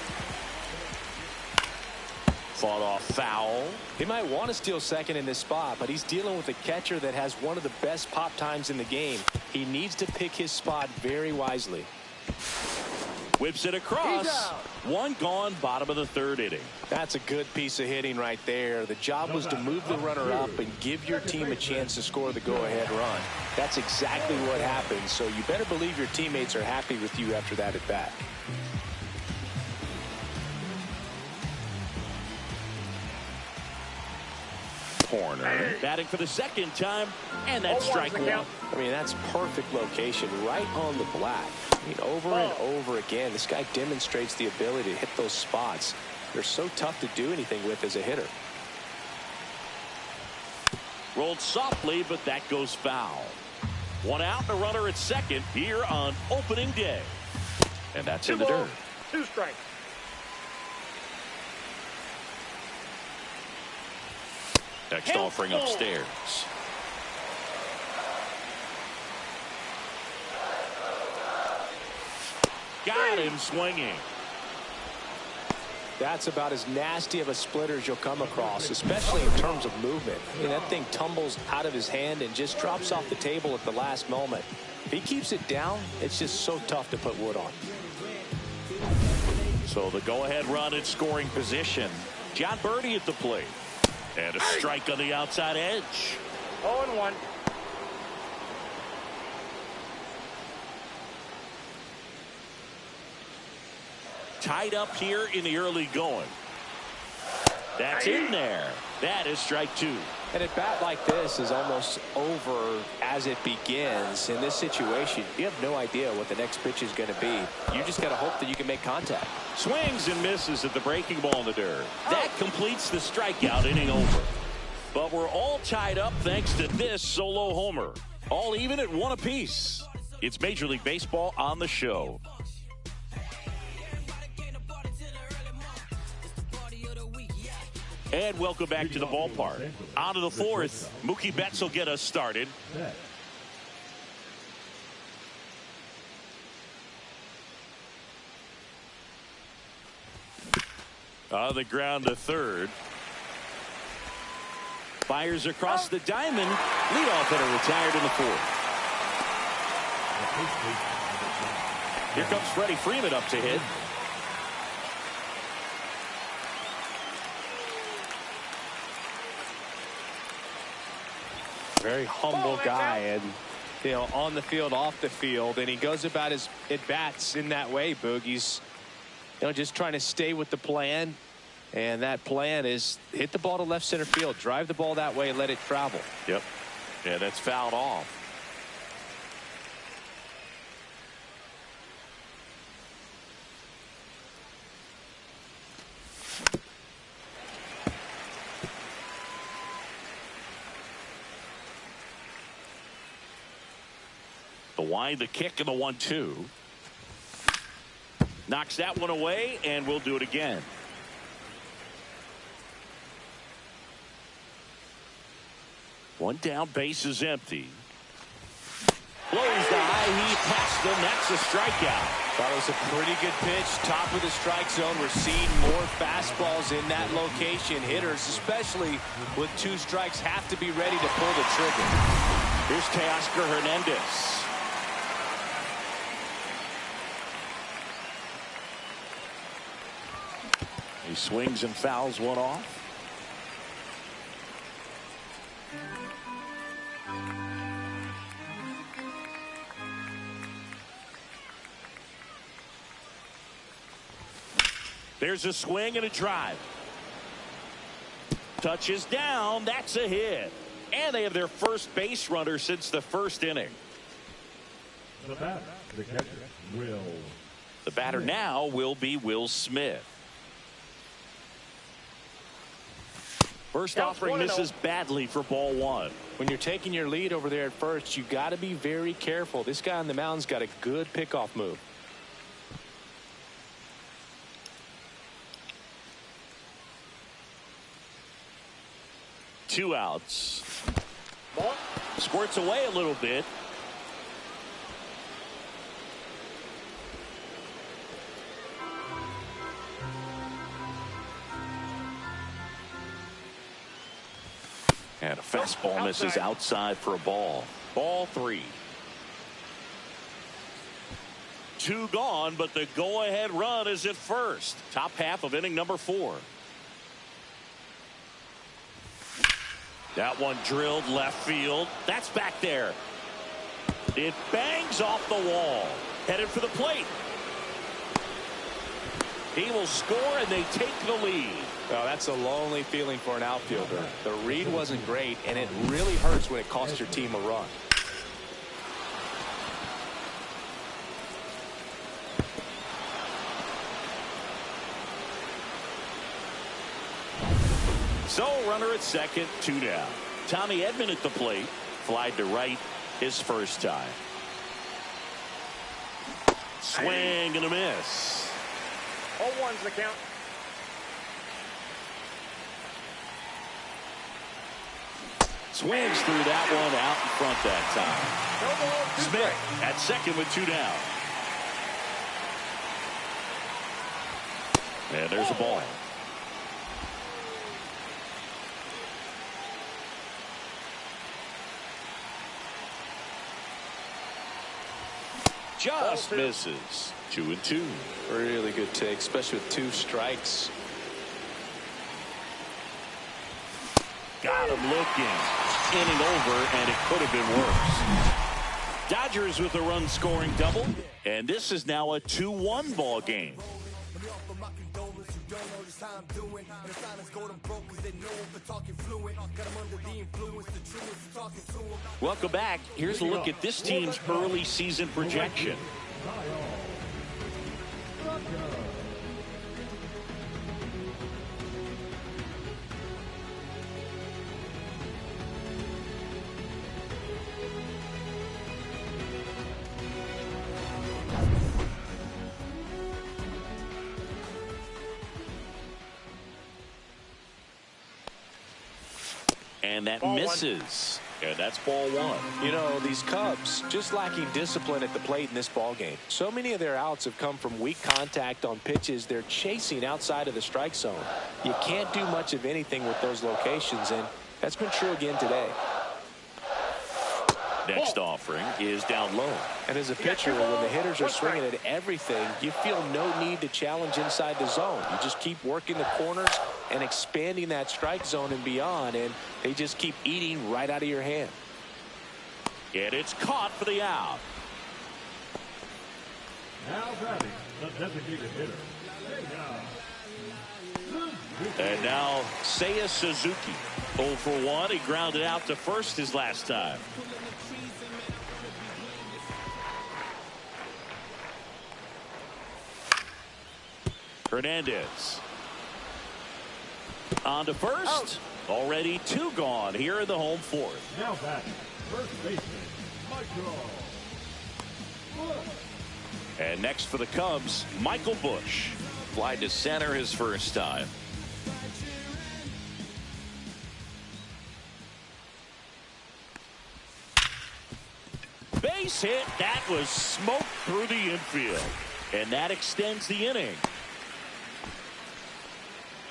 Fought off foul. He might want to steal second in this spot, but he's dealing with a catcher that has one of the best pop times in the game. He needs to pick his spot very wisely. Whips it across. One gone, bottom of the third inning. That's a good piece of hitting right there. The job was to move the runner up and give your team a chance to score the go-ahead run. That's exactly what happened, so you better believe your teammates are happy with you after that at bat. Corner. Batting for the second time, and that's strike one. I mean, that's perfect location, right on the black. I mean, over and over again, this guy demonstrates the ability to hit those spots. They're so tough to do anything with as a hitter. Rolled softly, but that goes foul. One out, and a runner at second here on opening day. And that's in the dirt. 2 strikes. Next offering upstairs. Got him swinging. That's about as nasty of a splitter as you'll come across, especially in terms of movement. I mean, that thing tumbles out of his hand and just drops off the table at the last moment. If he keeps it down, it's just so tough to put wood on. So the go-ahead run in scoring position. John Birdie at the plate. And a strike on the outside edge. 0-1. Tied up here in the early going. That's in there. That is strike 2. And a bat like this is almost over as it begins. In this situation, you have no idea what the next pitch is going to be. You just got to hope that you can make contact. Swings and misses at the breaking ball in the dirt. That completes the strikeout, inning over. But we're all tied up thanks to this solo homer. All even at 1 apiece. It's Major League Baseball on the show. And welcome back to the ballpark. On to the 4th. Mookie Betts will get us started. On the ground to third. Fires across the diamond. Leadoff hitter retired in the 4th. Here comes Freddie Freeman up to hit. Very humble guy, and you know, on the field, off the field, and he goes about his at-bats in that way, Boog. He's just trying to stay with the plan, and that plan is hit the ball to left center field, drive the ball that way, and let it travel. Yep. Yeah, that's fouled off. The wind, the kick, and the 1-2. Knocks that one away, and we'll do it again. One down, base is empty. Blows the high heat past them. That's a strikeout. Thought it was a pretty good pitch. Top of the strike zone. We're seeing more fastballs in that location. Hitters, especially with 2 strikes, have to be ready to pull the trigger. Here's Teoscar Hernandez. He swings and fouls one off. There's a swing and a drive. Touches down. That's a hit. And they have their first base runner since the first inning. The batter, the catcher, Will. The batter now will be Will Smith. First offering misses badly for ball 1. When you're taking your lead over there at first, you got to be very careful. This guy on the mound's got a good pickoff move. Two outs. Squirts away a little bit. And a fastball misses outside for a ball. Ball 3. 2 gone, but the go-ahead run is at first. Top half of inning number 4. That one drilled left field. That's back there. It bangs off the wall. Headed for the plate. He will score, and they take the lead. Well, that's a lonely feeling for an outfielder. The read wasn't great, and it really hurts when it costs your team a run. So, runner at second, 2 down. Tommy Edman at the plate. Fly to right his first time. Swing and a miss. 0-1's the count. Swings through that one out in front that time. Smith at second with 2 down. And there's a ball. Just misses. 2-2. Really good take, especially with 2 strikes. Got him looking. Inning over, and it could have been worse. Dodgers with a run-scoring double, and this is now a 2-1 ball game. Welcome back. Here's a look at this team's early season projection. And that misses. And that's ball 1. You know, these Cubs just lacking discipline at the plate in this ball game. So many of their outs have come from weak contact on pitches they're chasing outside of the strike zone. You can't do much of anything with those locations, and that's been true again today. Next offering is down low. And as a pitcher, when the hitters are swinging at everything, you feel no need to challenge inside the zone. You just keep working the corners and expanding that strike zone and beyond, and they just keep eating right out of your hand. And it's caught for the out. Now batting, the designated hitter. And now Seiya Suzuki. 0 for 1. He grounded out to first his last time. Hernandez. On to first. Already 2 gone here in the home 4th. Now batting, first baseman, Michael. And next for the Cubs, Michael Busch. Fly to center his first time. Base hit. That was smoked through the infield. And that extends the inning.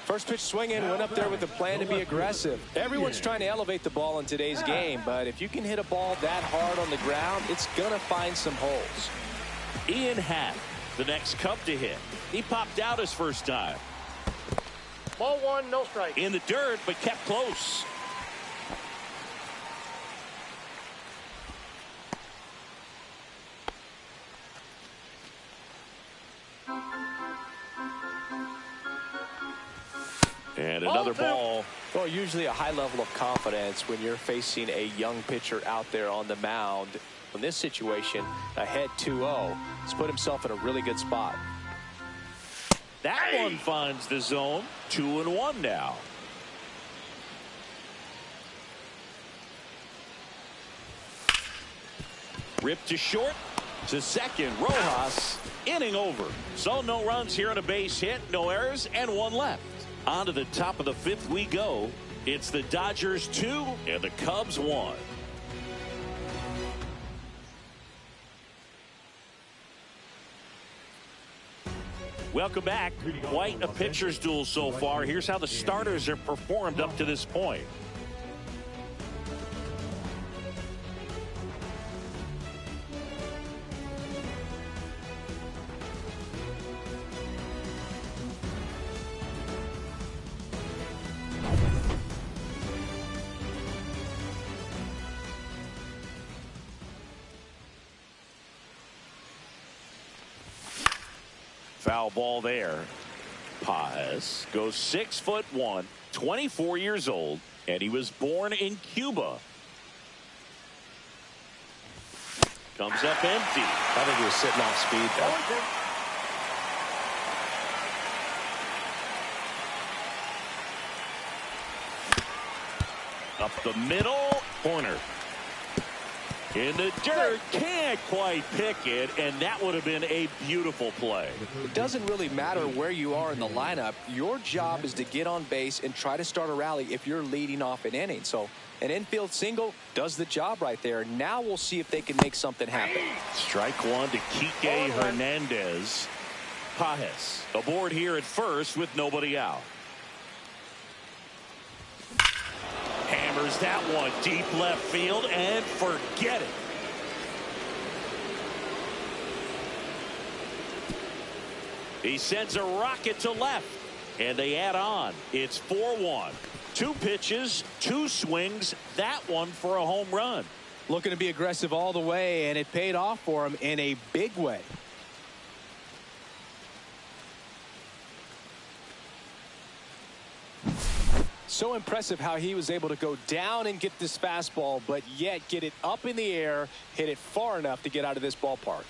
First pitch swinging, went up there with a plan to be aggressive. Everyone's trying to elevate the ball in today's game, but if you can hit a ball that hard on the ground, it's going to find some holes. Ian Happ, the next Cub to hit. He popped out his first time. Ball one, no strike. In the dirt, but kept close. And another ball. Well, usually a high level of confidence when you're facing a young pitcher out there on the mound. In this situation, ahead 2-0, he's put himself in a really good spot. That one finds the zone. 2-1 now. Ripped to short. To second. Rojas. Inning over. So no runs here on a base hit. No errors and one left. On to the top of the fifth we go. It's the Dodgers 2 and the Cubs 1. Welcome back. Quite a pitcher's duel so far. Here's how the starters have performed up to this point. Foul ball there. Paz goes 6'1", 24 years old, and he was born in Cuba. Comes up empty. I think he was sitting off speed though. Up the middle, corner. In the dirt, can't quite pick it, and that would have been a beautiful play. It doesn't really matter where you are in the lineup. Your job is to get on base and try to start a rally if you're leading off an inning. So an infield single does the job right there. Now we'll see if they can make something happen. Strike one to Kike Hernandez. Pajes aboard here at first with nobody out. Hammers that one deep left field and forget it. He sends a rocket to left and they add on. It's 4-1. 2 pitches, 2 swings, that one for a home run. Looking to be aggressive all the way, and it paid off for him in a big way. So impressive how he was able to go down and get this fastball, but yet get it up in the air, hit it far enough to get out of this ballpark.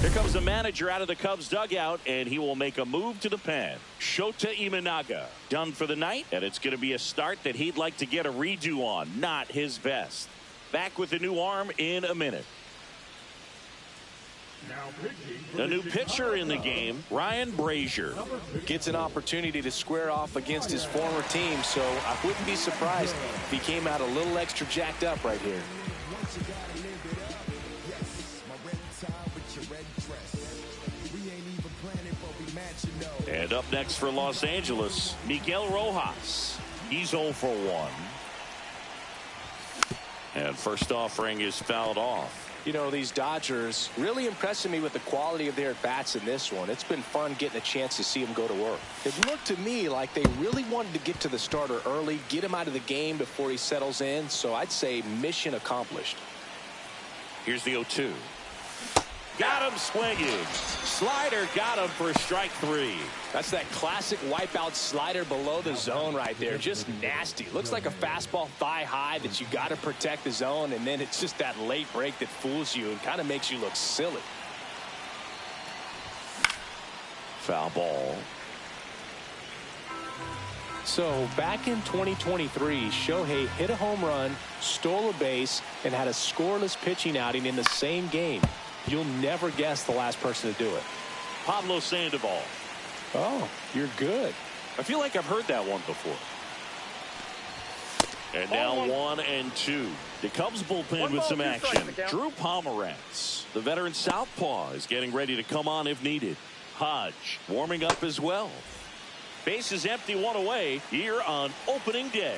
Here comes the manager out of the Cubs dugout, and he will make a move to the pen. Shota Imanaga done for the night, and it's going to be a start that he'd like to get a redo on. Not his best. Back with the new arm in a minute. The new pitcher in the game, Ryan Brazier. Gets an opportunity to square off against his former team, so I wouldn't be surprised if he came out a little extra jacked up right here. And up next for Los Angeles, Miguel Rojas. He's 0 for 1. And first offering is fouled off. You know, these Dodgers really impressing me with the quality of their at-bats in this one. It's been fun getting a chance to see them go to work. It looked to me like they really wanted to get to the starter early, get him out of the game before he settles in. So I'd say mission accomplished. Here's the 0-2. Got him swinging. Slider got him for strike 3. That's that classic wipeout slider below the zone right there. Just nasty. Looks like a fastball thigh high that you got to protect the zone, and then it's just that late break that fools you and kind of makes you look silly. Foul ball. So back in 2023, Shohei hit a home run, stole a base, and had a scoreless pitching outing in the same game. You'll never guess the last person to do it. Pablo Sandoval. Oh, you're good. I feel like I've heard that one before. And now 1-2. The Cubs bullpen with some action. Drew Pomeranz, the veteran southpaw, is getting ready to come on if needed. Hodge warming up as well. Bases empty, one away here on opening day.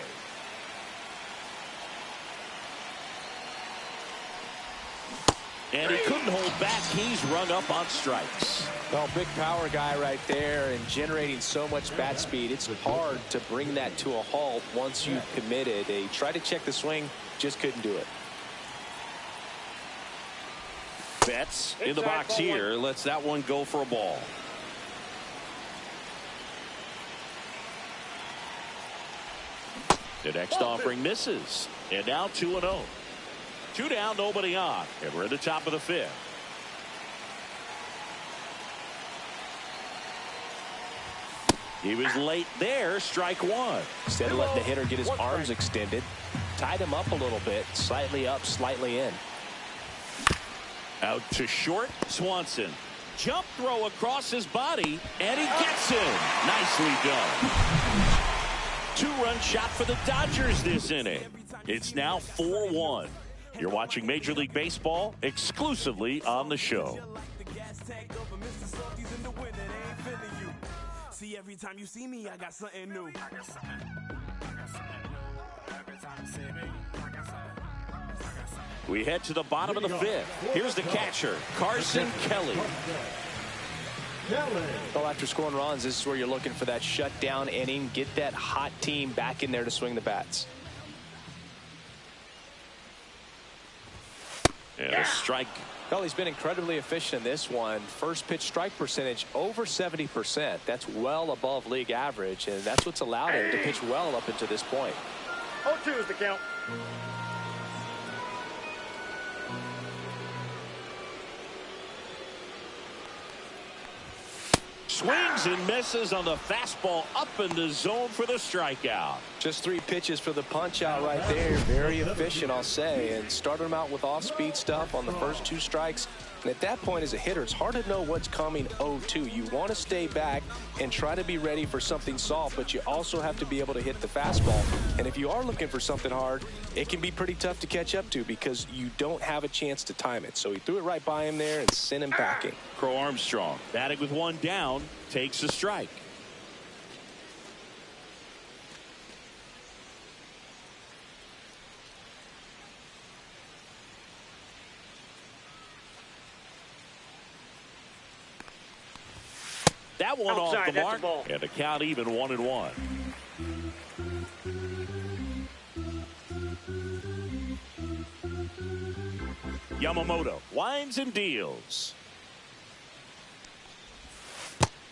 And he couldn't hold back. He's rung up on strikes. Well, big power guy right there and generating so much bat speed. It's hard to bring that to a halt once you've committed. He tried to check the swing, just couldn't do it. Betts in the box here. Lets that one go for a ball. The next offering misses. And now 2-0. 2 down, nobody on. And we're at the top of the 5th. He was late there. Strike one. Instead of letting the hitter get his arms extended, tied him up a little bit. Slightly up, slightly in. Out to short. Swanson. Jump throw across his body. And he gets him. Nicely done. 2-run shot for the Dodgers this inning. It's now 4-1. You're watching Major League Baseball exclusively on the show. See, every time you see me, I got something new. We head to the bottom of the 5th. Here's the catcher, Carson Kelly. Well, after scoring runs, this is where you're looking for that shutdown inning. Get that hot team back in there to swing the bats. And a strike. Well, he's been incredibly efficient in this one. First pitch strike percentage over 70%. That's well above league average, and that's what's allowed him to pitch well up until this point. 0-2 is the count. Swings and misses on the fastball up in the zone for the strikeout. Just 3 pitches for the punch out right there. Very efficient, I'll say. And started him out with off-speed stuff on the first 2 strikes. And at that point as a hitter, it's hard to know what's coming 0-2. You want to stay back and try to be ready for something soft, but you also have to be able to hit the fastball. And if you are looking for something hard, it can be pretty tough to catch up to because you don't have a chance to time it. So he threw it right by him there and sent him packing. Crow Armstrong batting with 1 down, takes a strike. That one off the mark, and the count even 1-1. Yamamoto winds and deals.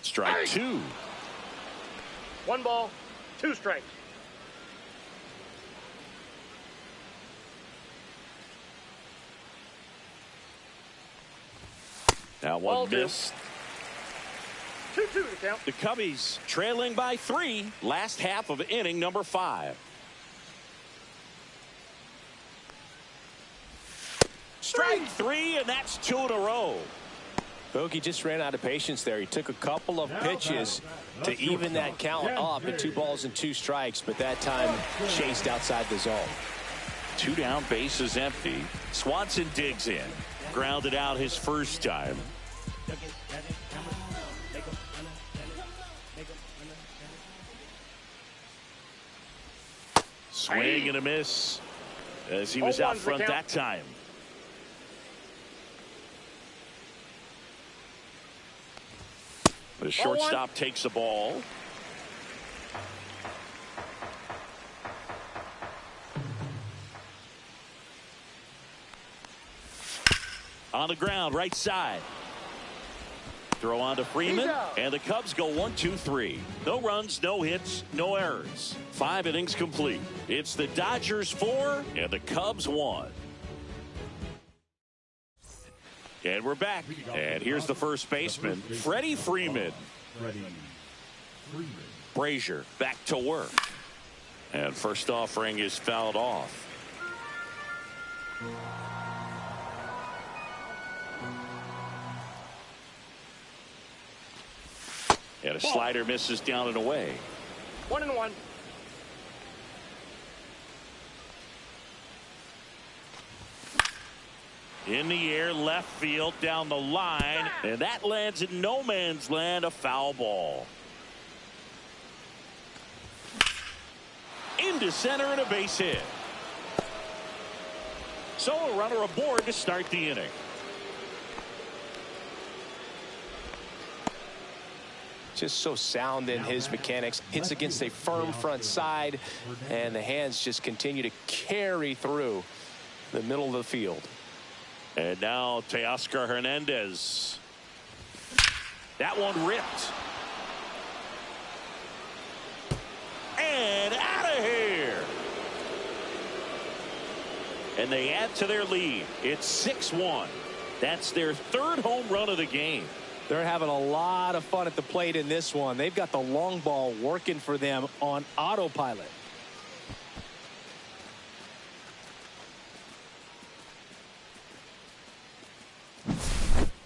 Strike 2. 1 ball, 2 strikes. Now one missed. 2-2 to count. The Cubbies trailing by 3. Last half of inning number 5. Strike 3, and that's 2 in a row. Bogey just ran out of patience there. He took a couple of pitches to even that count up at 2 balls and 2 strikes, but that time chased outside the zone. 2 down, bases empty. Swanson digs in. Grounded out his first time. Swing and a miss as he was out front that time. The shortstop takes the ball. On the ground, right side. Throw on to Freeman, and the Cubs go 1-2-3. No runs, no hits, no errors. 5 innings complete. It's the Dodgers 4 and the Cubs 1. And we're back. And here's the first baseman, Freddie Freeman. Brazier back to work. And first offering is fouled off. And a slider misses down and away. 1-1. In the air, left field, down the line, and that lands in no man's land, a foul ball. Into center and a base hit. So a runner aboard to start the inning. Just so sound in his mechanics. Hits against a firm front side, and the hands just continue to carry through the middle of the field. And now Teoscar Hernandez. That one ripped. And out of here. And they add to their lead. It's 6-1. That's their third home run of the game. They're having a lot of fun at the plate in this one. They've got the long ball working for them on autopilot.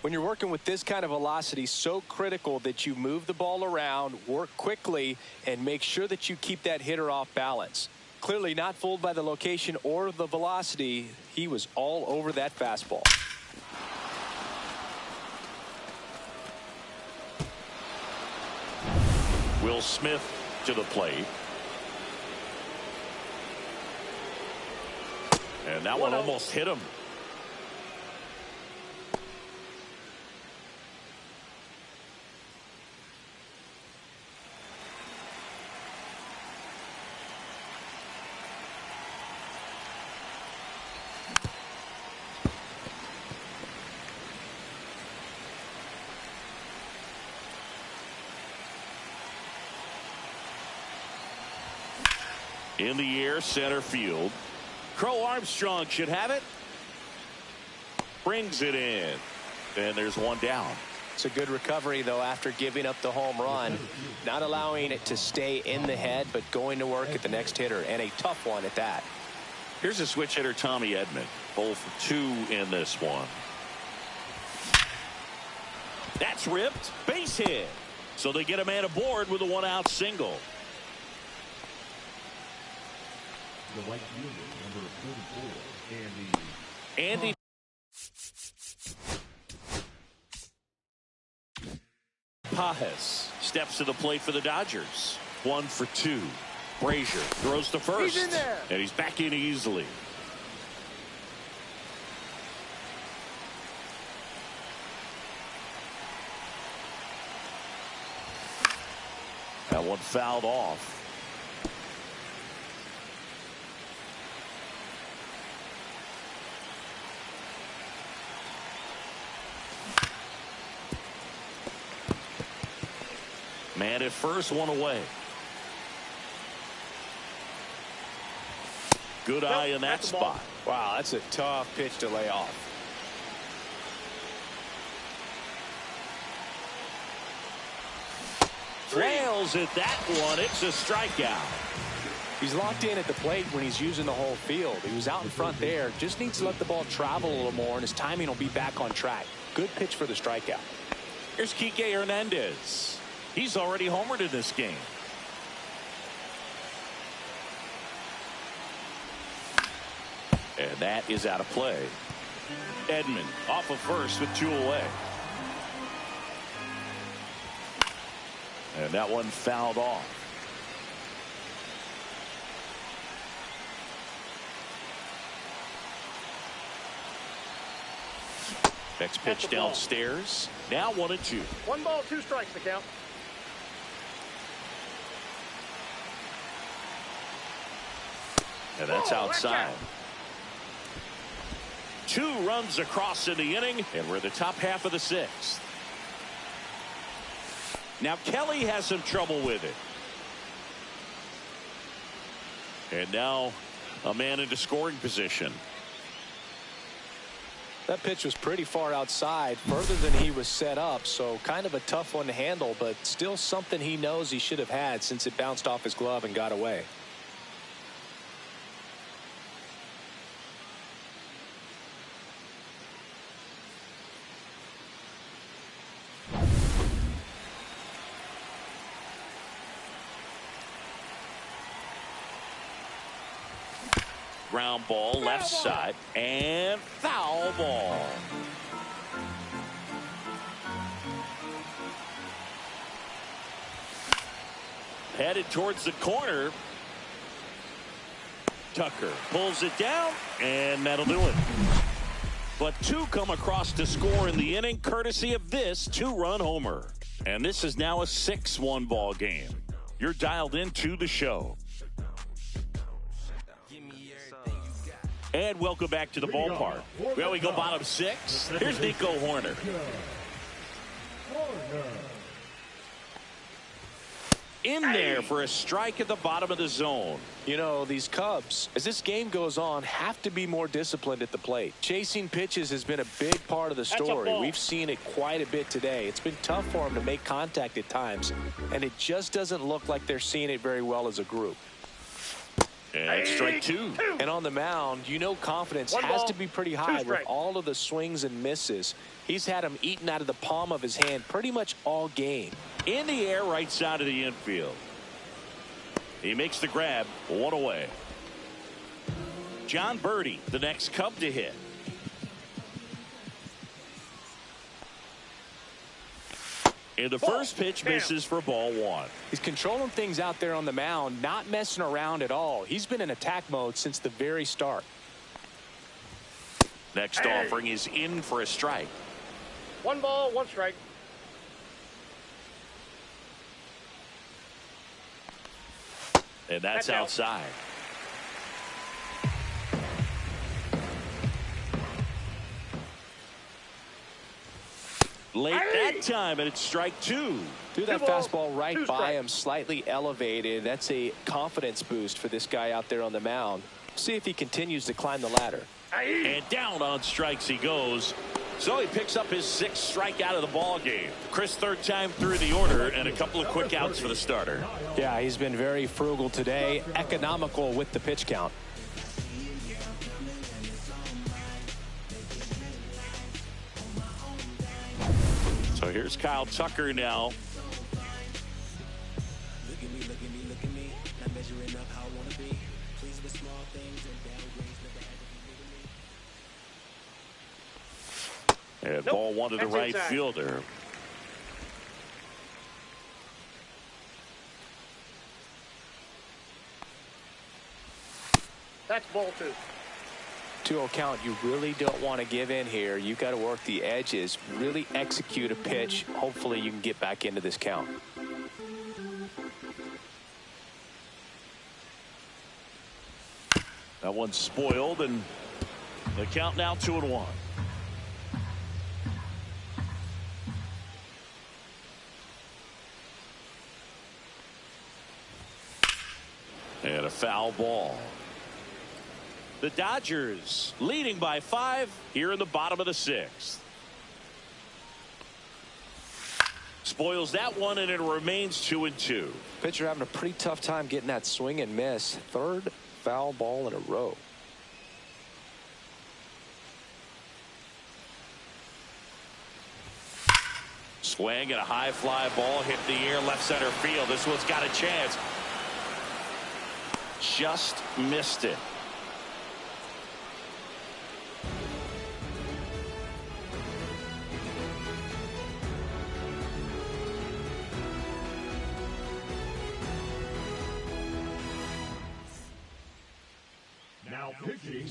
When you're working with this kind of velocity, so critical that you move the ball around, work quickly, and make sure that you keep that hitter off balance. Clearly not fooled by the location or the velocity. He was all over that fastball. Will Smith to the plate. And that one almost hit him. In the air, center field. Crow Armstrong should have it. Brings it in. And there's one down. It's a good recovery, though, after giving up the home run. Not allowing it to stay in the head, but going to work at the next hitter. And a tough one at that. Here's a switch hitter, Tommy Edman. 0 for 2 in this one. That's ripped. Base hit. So they get a man aboard with a one-out single. The right fielder, number 44, Andy Pajes steps to the plate for the Dodgers. 1 for 2. Brazier throws to first. He's in there. And he's back in easily. That one fouled off. Man at first, one away. Good eye in that spot. Wow, that's a tough pitch to lay off. Trails at that one. It's a strikeout. He's locked in at the plate when he's using the whole field. He was out in front there. Just needs to let the ball travel a little more, and his timing will be back on track. Good pitch for the strikeout. Here's Kike Hernandez. He's already homered in this game. And that is out of play. Edman off of first with 2 away. And that one fouled off. Next pitch downstairs. Now 1-2. 1 ball, 2 strikes to count. And that's outside. 2 runs across in the inning, and we're the top half of the 6th. Now Kelly has some trouble with it. And now a man into scoring position. That pitch was pretty far outside, further than he was set up, so kind of a tough one to handle, but still something he knows he should have had since it bounced off his glove and got away. Ground ball, left side, and foul ball. Headed towards the corner. Tucker pulls it down, and that'll do it. But two come across to score in the inning, courtesy of this two-run homer. And this is now a 6-1 ball game. You're dialed into the show. And welcome back to the ballpark. Well, we go bottom 6. Here's Nico Horner. In there for a strike at the bottom of the zone. You know, these Cubs, as this game goes on, have to be more disciplined at the plate. Chasing pitches has been a big part of the story. We've seen it quite a bit today. It's been tough for them to make contact at times, and it just doesn't look like they're seeing it very well as a group. And strike 2. And on the mound, you know confidence has to be pretty high with all of the swings and misses. He's had them eaten out of the palm of his hand pretty much all game. In the air, right side of the infield. He makes the grab, 1 away. John Birdie, the next Cub to hit. And the first pitch misses for ball 1. He's controlling things out there on the mound, not messing around at all. He's been in attack mode since the very start. Next offering is in for a strike. 1 ball, 1 strike. And that's outside. Late that time, and it's strike 2. Threw that fastball right by him, slightly elevated. That's a confidence boost for this guy out there on the mound. See if he continues to climb the ladder. And down on strikes he goes. So he picks up his 6th strikeout of the ball game. Chris, 3rd time through the order, and a couple of quick outs for the starter. Yeah, he's been very frugal today, economical with the pitch count. So here's Kyle Tucker now. And ball 1 to the right fielder. That's ball 2. 2-0 count. You really don't want to give in here. You got to work the edges, really execute a pitch. Hopefully you can get back into this count. That one's spoiled, and the count now 2-1. And a foul ball. The Dodgers leading by 5 here in the bottom of the 6th. Spoils that one, and it remains 2-2. Pitcher having a pretty tough time getting that swing and miss. 3rd foul ball in a row. Swing and a high fly ball hit the air left center field. This one's got a chance. Just missed it.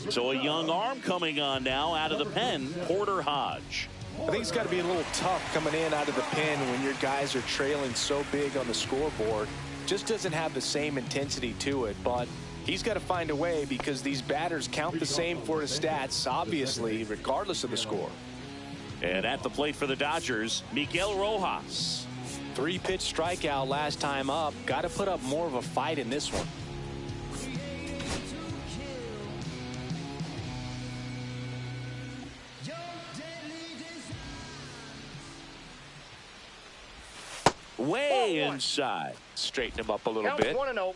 So a young arm coming on now out of the pen, Porter Hodge. I think it's got to be a little tough coming in out of the pen when your guys are trailing so big on the scoreboard. Just doesn't have the same intensity to it, but he's got to find a way because these batters count the same for his stats, obviously, regardless of the score. And at the plate for the Dodgers, Miguel Rojas. 3-pitch strikeout last time up. Got to put up more of a fight in this one. way inside. Straighten him up a little Count bit. 1-0.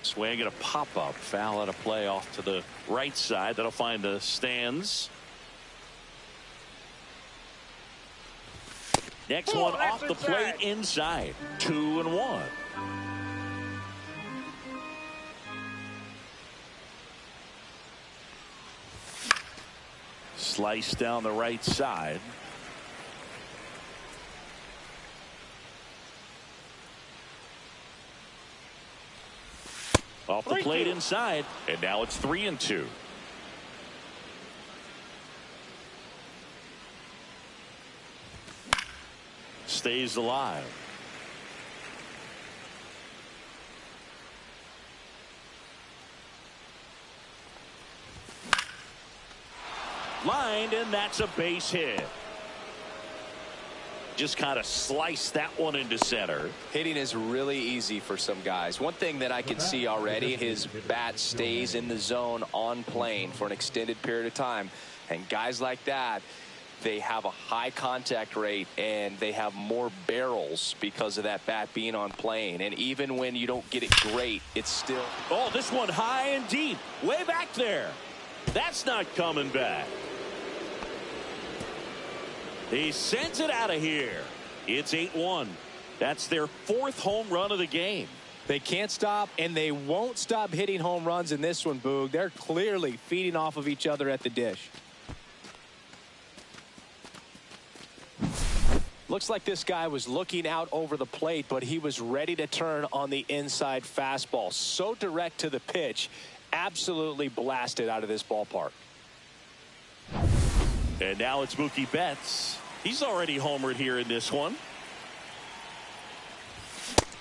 Swing and a pop-up. Foul and a play off to the right side. That'll find the stands. Next one off the plate inside. 2-1. Slice down the right side. Off the plate inside, and now it's 3-2. Stays alive. Lined, and that's a base hit. Just kind of slice that one into center. Hitting is really easy for some guys. One thing that I can see already, his bat stays in the zone on plane for an extended period of time. And guys like that, they have a high contact rate and they have more barrels because of that bat being on plane. And even when you don't get it great, it's still. Oh, this one high and deep, way back there. That's not coming back. He sends it out of here. It's 8-1. That's their 4th home run of the game. They can't stop, and they won't stop hitting home runs in this one, Boog. They're clearly feeding off of each other at the dish. Looks like this guy was looking out over the plate, but he was ready to turn on the inside fastball. So direct to the pitch, absolutely blasted out of this ballpark. And now it's Mookie Betts. He's already homered here in this one.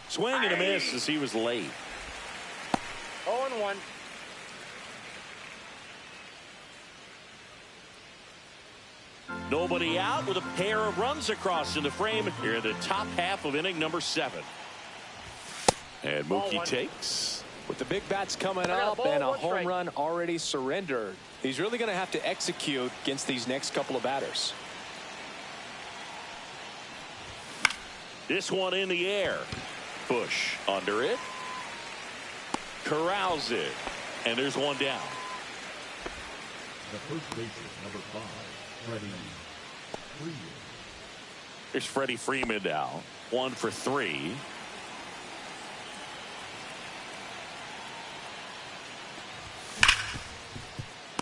Swing and a miss as he was late. 0-1. Nobody out with a pair of runs across in the frame here in the top half of inning number 7. And Mookie takes. With the big bats coming up and a home run already surrendered, he's really going to have to execute against these next couple of batters. This one in the air. Bush under it. Corrals it. And there's one down. The first baseman, number 5, Freddie Freeman. There's Freddie Freeman now. 1 for 3.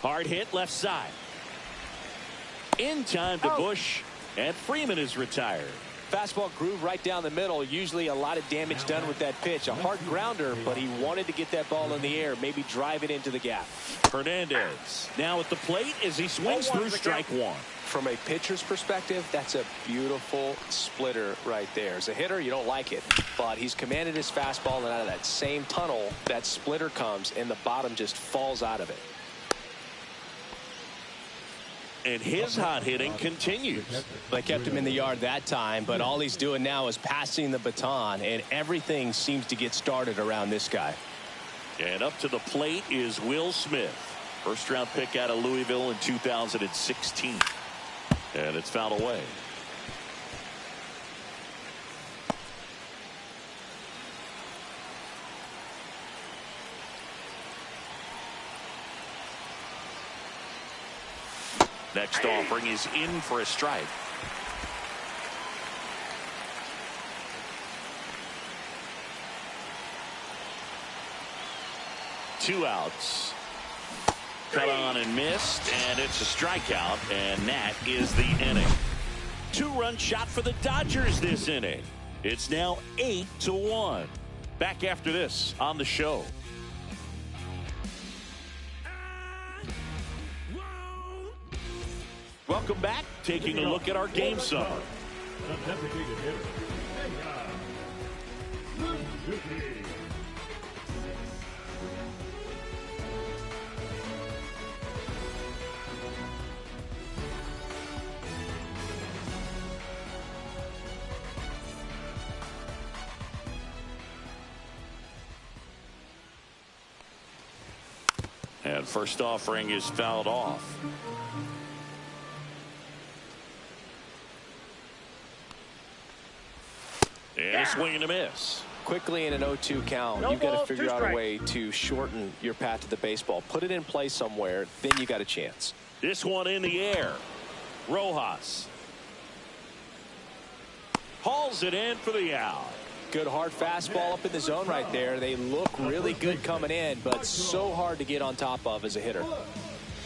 Hard hit left side. In time to Bush, and Freeman is retired. Fastball groove right down the middle. Usually a lot of damage done with that pitch. A hard grounder, but he wanted to get that ball in the air, maybe drive it into the gap. Hernandez now at the plate as he swings through strike 1. From a pitcher's perspective, that's a beautiful splitter right there. As a hitter, you don't like it, but he's commanded his fastball, and out of that same tunnel, that splitter comes, and the bottom just falls out of it. And his hot hitting continues. They kept him in the yard that time, but all he's doing now is passing the baton, and everything seems to get started around this guy. And up to the plate is Will Smith. First round pick out of Louisville in 2016. And it's fouled away. Next offering is in for a strike. Two outs. Cut on and missed, and it's a strikeout, and that is the inning. 2-run shot for the Dodgers this inning. It's now 8-1. Back after this on the show. Welcome back. Taking a look at our game summary. The designated hitter, Mookie. And first offering is fouled off. And a swing and a miss. Quickly in an 0-2 count, you've got to figure out a way to shorten your path to the baseball. Put it in play somewhere, then you got a chance. This one in the air. Rojas hauls it in for the out. Good hard fastball up in the zone right there. They look really good coming in, but so hard to get on top of as a hitter.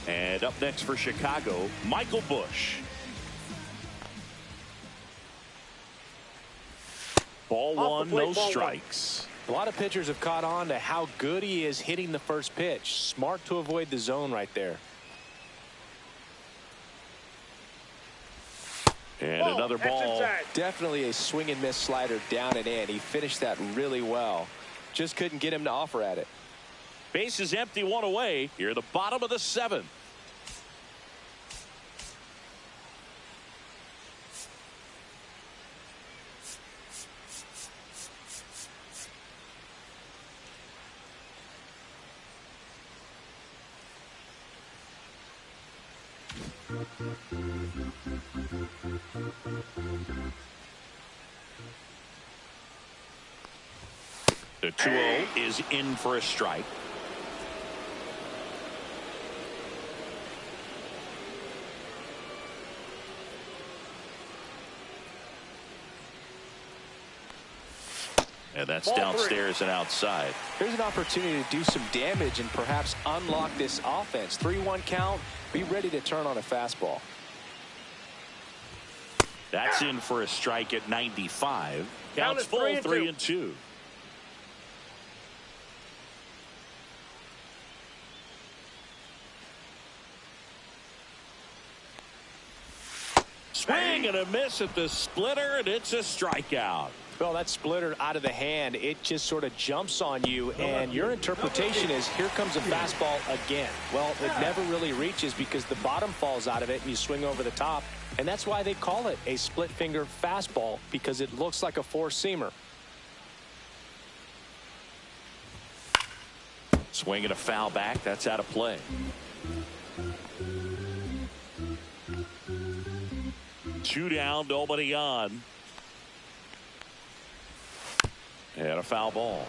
And up next for Chicago, Michael Busch. Ball one, no strikes. A lot of pitchers have caught on to how good he is hitting the first pitch. Smart to avoid the zone right there. And another ball. Definitely a swing and miss slider down and in. He finished that really well. Just couldn't get him to offer at it. Base is empty, one away. Here at the bottom of the seventh. The 2-0 is in for a strike. And that's downstairs and outside. Here's an opportunity to do some damage and perhaps unlock this offense. 3-1 count. Be ready to turn on a fastball. That's in for a strike at 95. Counts full, 3-2. Swing and a miss at the splitter, and it's a strikeout. Well, that splitter out of the hand, it just sort of jumps on you, and your interpretation is here comes a fastball again. Well, it never really reaches because the bottom falls out of it and you swing over the top, and that's why they call it a split finger fastball, because it looks like a four-seamer. Swing and a foul back. That's out of play. Two down, nobody on. And a foul ball.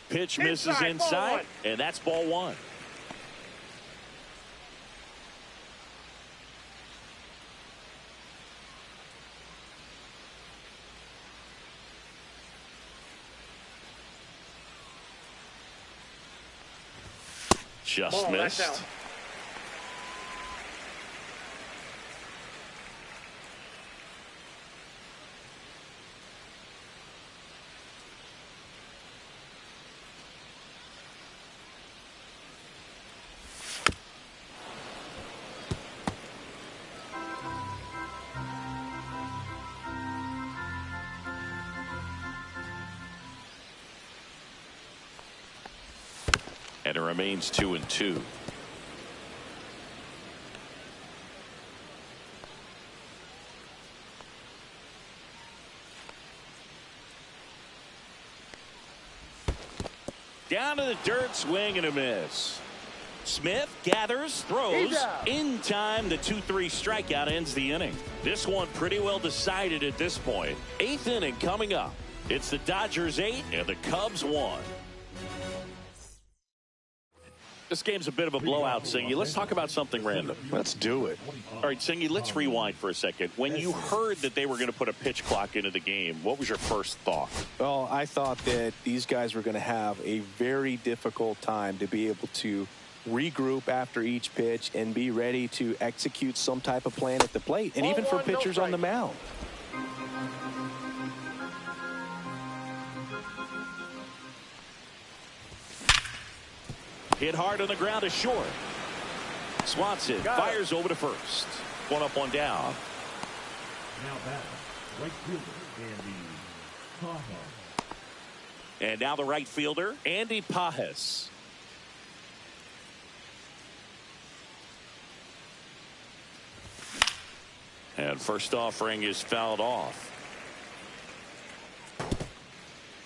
Pitch misses inside, and that's ball one. Just missed. And it remains 2-2. Down to the dirt, swing and a miss. Smith gathers, throws in time. The 2-3 strikeout ends the inning. This one pretty well decided at this point. Eighth inning coming up. It's the Dodgers 8 and the Cubs 1. This game's a bit of a blowout, Singy. Let's talk about something random. Let's do it. All right, Singy, let's rewind for a second. When you heard that they were going to put a pitch clock into the game, what was your first thought? Well, I thought that these guys were going to have a very difficult time to be able to regroup after each pitch and be ready to execute some type of plan at the plate, and even for pitchers on the mound. Hit hard on the ground is short. Swanson fires over to first. One up, one down. Now back, right fielder, Andy Pajes. And now the right fielder, Andy Pajes. And first offering is fouled off.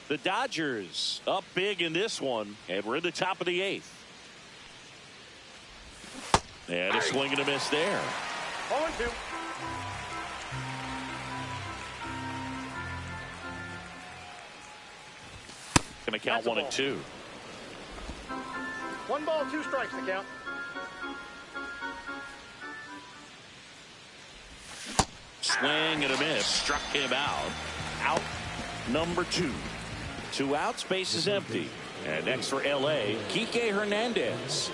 The Dodgers up big in this one, and we're in the top of the 8th. And a swing and a miss there. 0-2. Going to count 1 and 2. 1 ball, 2 strikes to count. Swing and a miss. Struck him out. Out number 2. 2 outs, base is empty. And next for L.A., Kike Hernandez.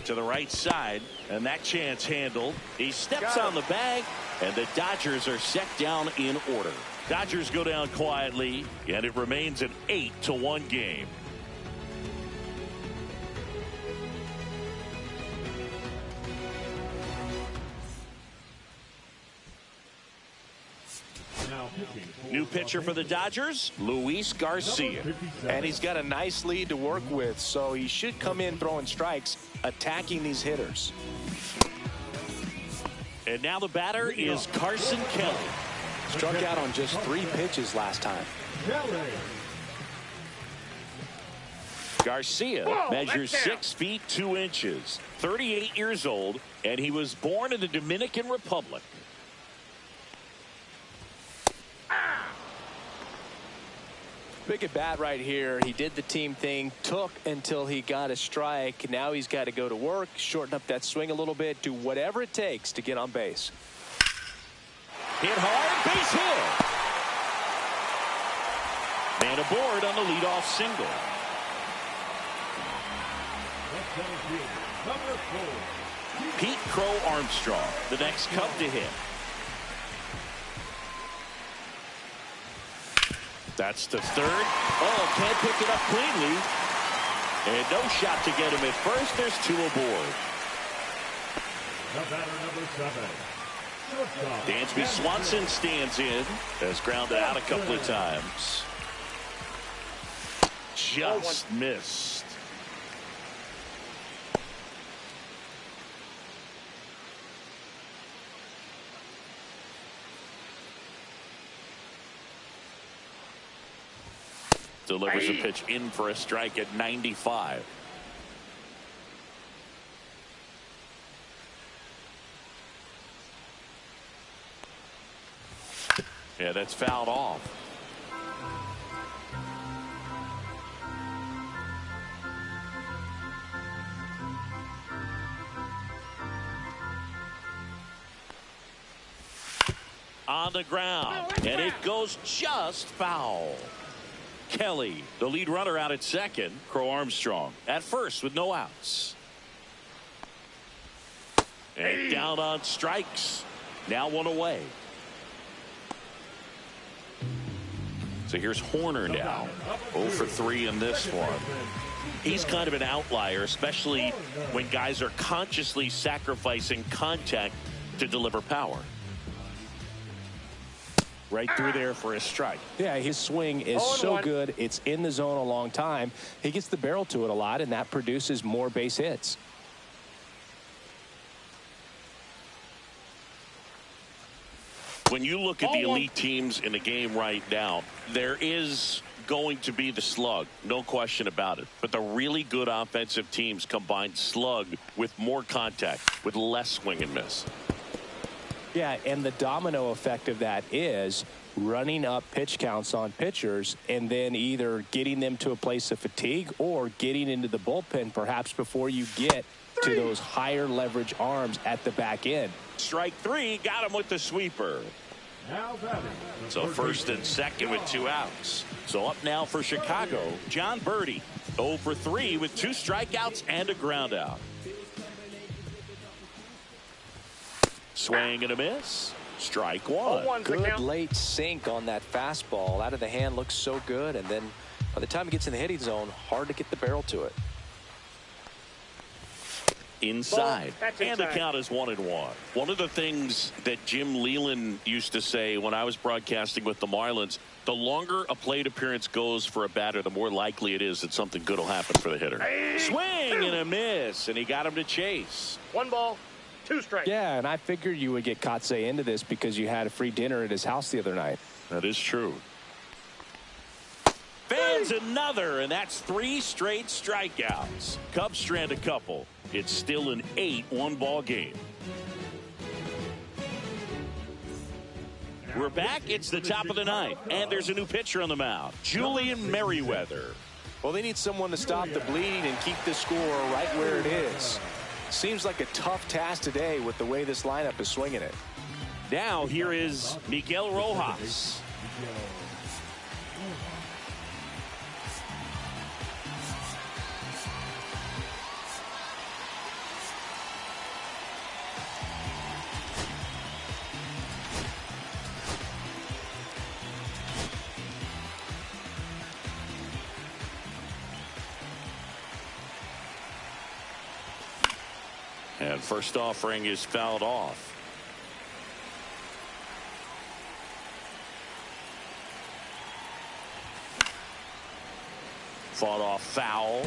To the right side, and that chance handled. He steps on the bag, and the Dodgers are set down in order. Dodgers go down quietly, and it remains an 8-1 game. New pitcher for the Dodgers, Luis Garcia. And he's got a nice lead to work with, so he should come in throwing strikes, attacking these hitters. And now the batter is Carson Kelly. Struck out on just 3 pitches last time. Garcia measures 6 feet 2 inches, 38 years old, and he was born in the Dominican Republic. Big at bat right here. He did the team thing, took until he got a strike. Now he's got to go to work, shorten up that swing a little bit, do whatever it takes to get on base. Hit hard, base hit. Man aboard on the leadoff single. Pete Crow Armstrong, the next Cub to hit. That's the 3rd. Oh, can't pick it up cleanly. And no shot to get him at first. There's 2 aboard. Dansby Swanson stands in. Has grounded out a couple of times. Just missed. Delivers a pitch in for a strike at 95. Yeah, that's fouled off. On the ground, and it goes just foul. Kelly, the lead runner, out at second. Crow Armstrong at first with no outs. And down on strikes. Now 1 away. So here's Horner now. 0 for 3 in this one. He's kind of an outlier, especially when guys are consciously sacrificing contact to deliver power. Right through there for a strike. Yeah, his swing is so good. It's in the zone a long time. He gets the barrel to it a lot, and that produces more base hits. When you look at the elite teams in the game right now, there is going to be the slug, no question about it. But the really good offensive teams combine slug with more contact, with less swing and miss. Yeah, and the domino effect of that is running up pitch counts on pitchers and then either getting them to a place of fatigue or getting into the bullpen perhaps before you get to those higher leverage arms at the back end. Strike 3, got him with the sweeper. So first and second with 2 outs. So up now for Chicago, John Birdie, 0 for 3 with 2 strikeouts and a ground out. Swing and a miss. Strike 1. Good late sink on that fastball. Out of the hand, looks so good. And then by the time it gets in the hitting zone, hard to get the barrel to it. Inside. And the count is 1-1. One of the things that Jim Leyland used to say when I was broadcasting with the Marlins, The longer a plate appearance goes for a batter, the more likely it is that something good will happen for the hitter. Swing and a miss, and he got him to chase. 1 ball, 2 strikes. Yeah, and I figured you would get Kotze into this because you had a free dinner at his house the other night. That is true. Fans another, and that's 3 straight strikeouts. Cubs strand a couple. It's still an 8-1 ball game. We're back. It's the top of the 9th, and there's a new pitcher on the mound, Julian Merriweather. Well, they need someone to stop the bleeding and keep the score right where it is. Seems like a tough task today with the way this lineup is swinging it. Now here is Miguel Rojas. And first offering is fouled off. Fought off foul.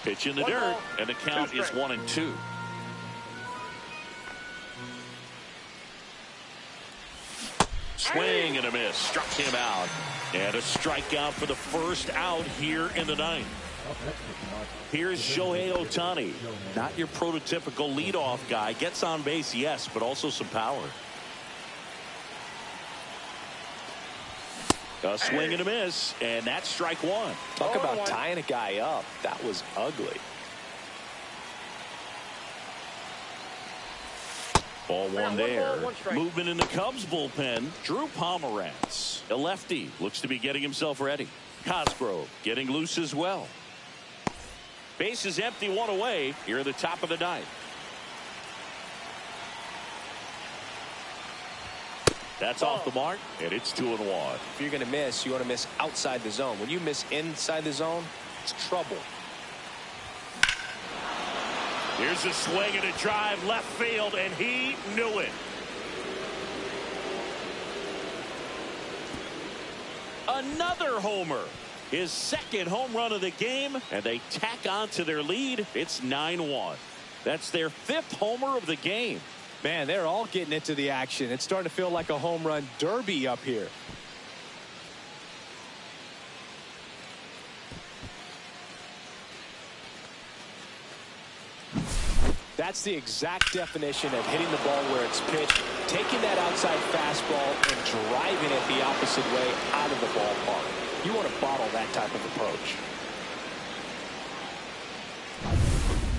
Pitch in the dirt, and the count is 1-2. Swing and a miss. Struck him out. And a strikeout for the first out here in the 9th. Here's Shohei Ohtani. Not your prototypical leadoff guy. Gets on base, yes, but also some power. A swing and a miss, and that's strike 1. Talk about tying a guy up. That was ugly. Ball 1 there. Movement in the Cubs bullpen. Drew Pomeranz, a lefty, looks to be getting himself ready. Cosgrove getting loose as well. Base is empty, 1 away. Here at the top of the 9th. That's off the mark, and it's 2-1. If you're going to miss, you want to miss outside the zone. When you miss inside the zone, it's trouble. Here's a swing and a drive left field, and he knew it. Another homer. His 2nd home run of the game, and they tack on to their lead. It's 9-1. That's their 5th homer of the game. Man, they're all getting into the action. It's starting to feel like a home run derby up here. That's the exact definition of hitting the ball where it's pitched, taking that outside fastball and driving it the opposite way out of the ballpark. You want to bottle that type of approach.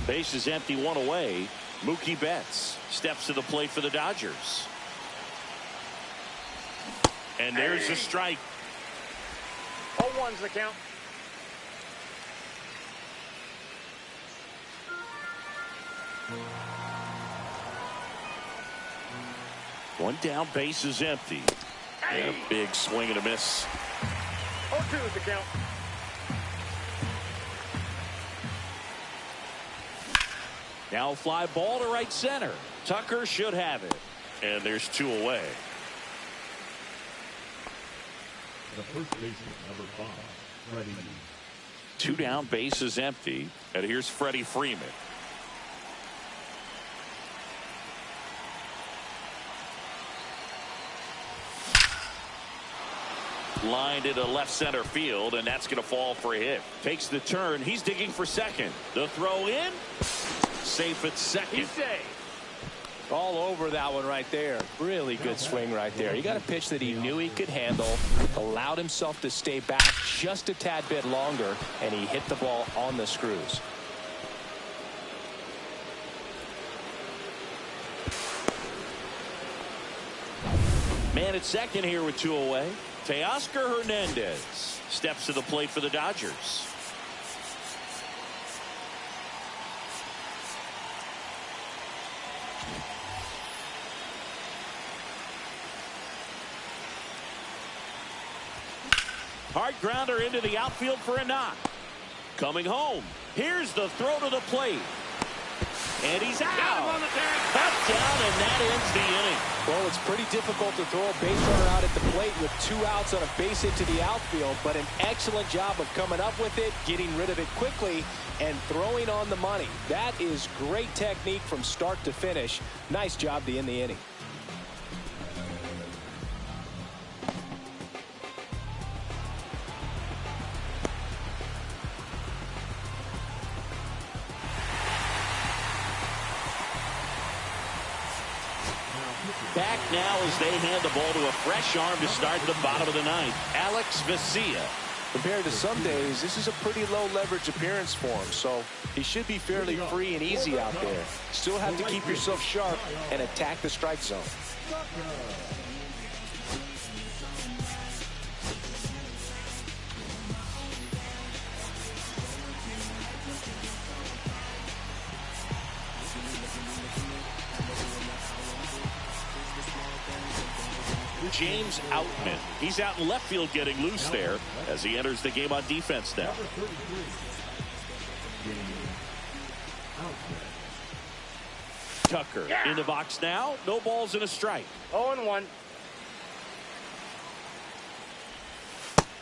Base is empty, 1 away. Mookie Betts steps to the plate for the Dodgers. And there's a strike. 0-1's the count. One down, base is empty. And a big swing and a miss. 0-2's the count. Now fly ball to right center. Tucker should have it. And there's 2 away. The first baseman, number 5, Freddie. 2 down, base is empty. And here's Freddie Freeman. Lined into left center field, and that's going to fall for a hit. Takes the turn. He's digging for second. The throw in. Safe at second. He's safe. All over that one right there. Really good swing right there. He got a pitch that he knew he could handle, allowed himself to stay back just a tad bit longer, and he hit the ball on the screws. Man at second here with 2 away. Teoscar Hernandez steps to the plate for the Dodgers. Hard grounder into the outfield for a knock. Coming home. Here's the throw to the plate. And he's out. Cut down, and that ends the inning. Well, it's pretty difficult to throw a base runner out at the plate with 2 outs on a base hit to the outfield, but an excellent job of coming up with it, getting rid of it quickly, and throwing on the money. That is great technique from start to finish. Nice job to end the inning. Back now as they hand the ball to a fresh arm to start the bottom of the ninth. Alex Vesia. Compared to some days, this is a pretty low leverage appearance for him, so he should be fairly free and easy out there. Still have to keep yourself sharp and attack the strike zone. James Outman. He's out in left field getting loose there as he enters the game on defense now. Tucker in the box now. No balls and a strike. 0-1.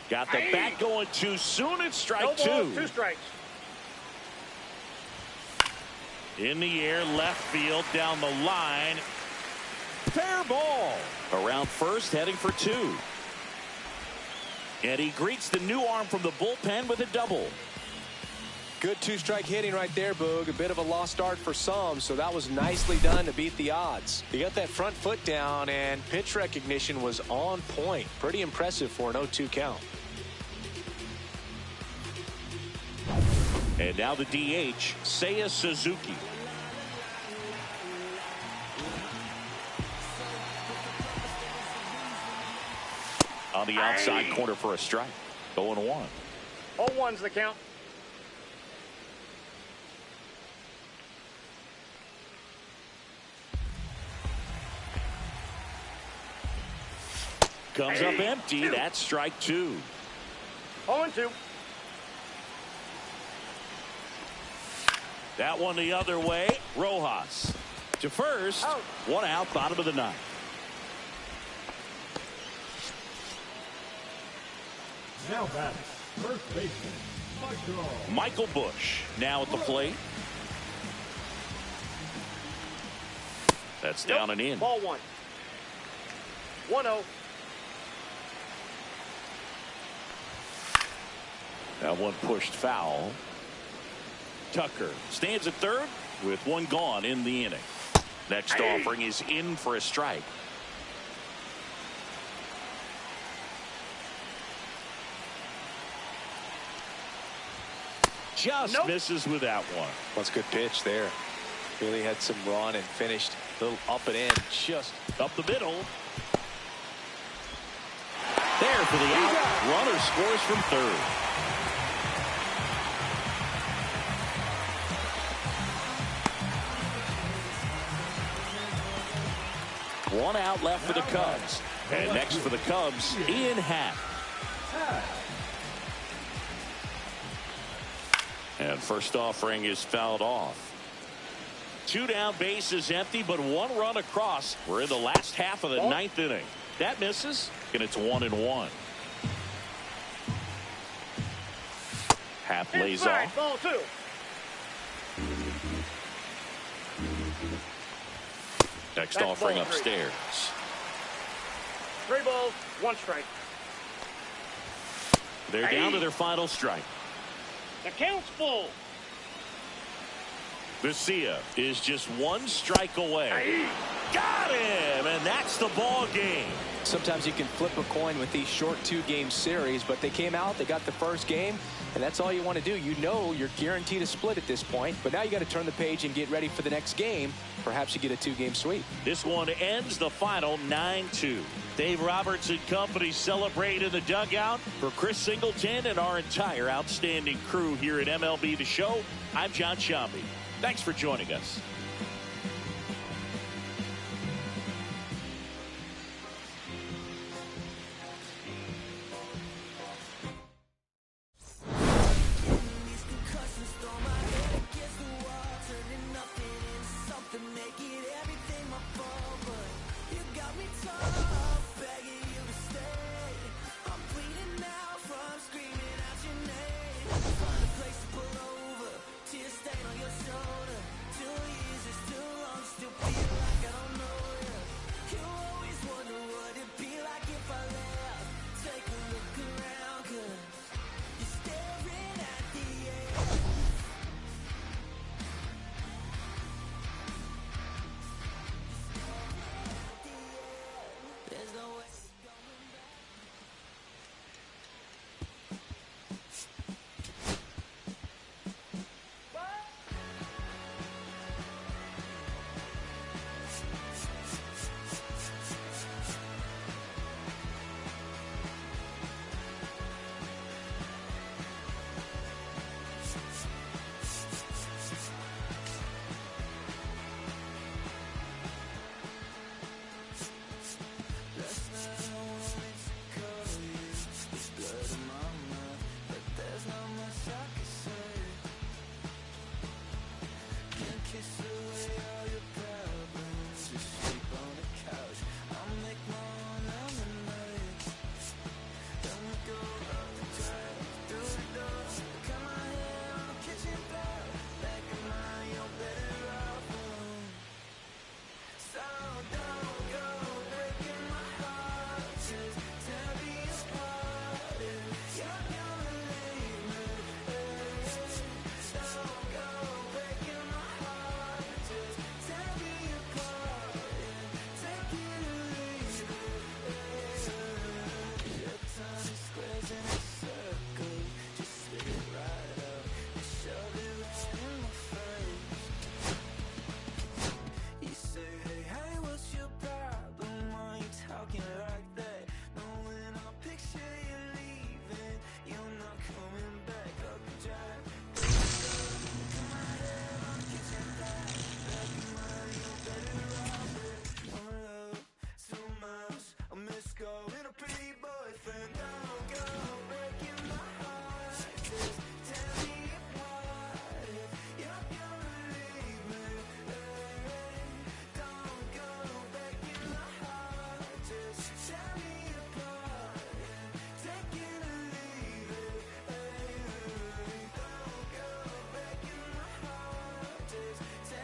Got the bat going too soon. It's strike 2. 2 strikes. In the air, left field, down the line. Fair ball. Around first, heading for 2. And he greets the new arm from the bullpen with a double. Good 2-strike hitting right there, Boog. A bit of a lost start for some, so that was nicely done to beat the odds. He got that front foot down, and pitch recognition was on point. Pretty impressive for an 0-2 count. And now the DH, Seiya Suzuki. On the outside corner for a strike. 0-1. 0-1's the count. Comes up empty. That's strike 2. 0-2. That one the other way. Rojas to first. 1 out, bottom of the ninth. Now batting, first baseman, Michael Bush now at the plate. That's down and in. Ball 1. 1-0. That one pushed foul. Tucker stands at third with 1 gone in the inning. Next offering is in for a strike. Just misses with that one. That's a good pitch there. Really had some run and finished a little up and in. Just up the middle. There for the out. Runner scores from third. One out left for the Cubs. And next for the Cubs, Ian Happ. And first offering is fouled off. 2 down, bases empty, but 1 run across. We're in the last half of the ninth inning. That misses, and it's 1-1. Happ lays off. Ball 2. Next offering upstairs. 3 balls, 1 strike. They're down to their final strike. The count's full. Vesia is just 1 strike away. Got him, and that's the ball game. Sometimes you can flip a coin with these short 2-game series, but they came out, they got the first game, and that's all you want to do. You know you're guaranteed a split at this point, but now you got to turn the page and get ready for the next game. Perhaps you get a 2-game sweep. This one ends the final 9-2. Dave Roberts and company celebrate in the dugout. For Chris Singleton and our entire outstanding crew here at MLB The Show, I'm John Shambi. Thanks for joining us. go.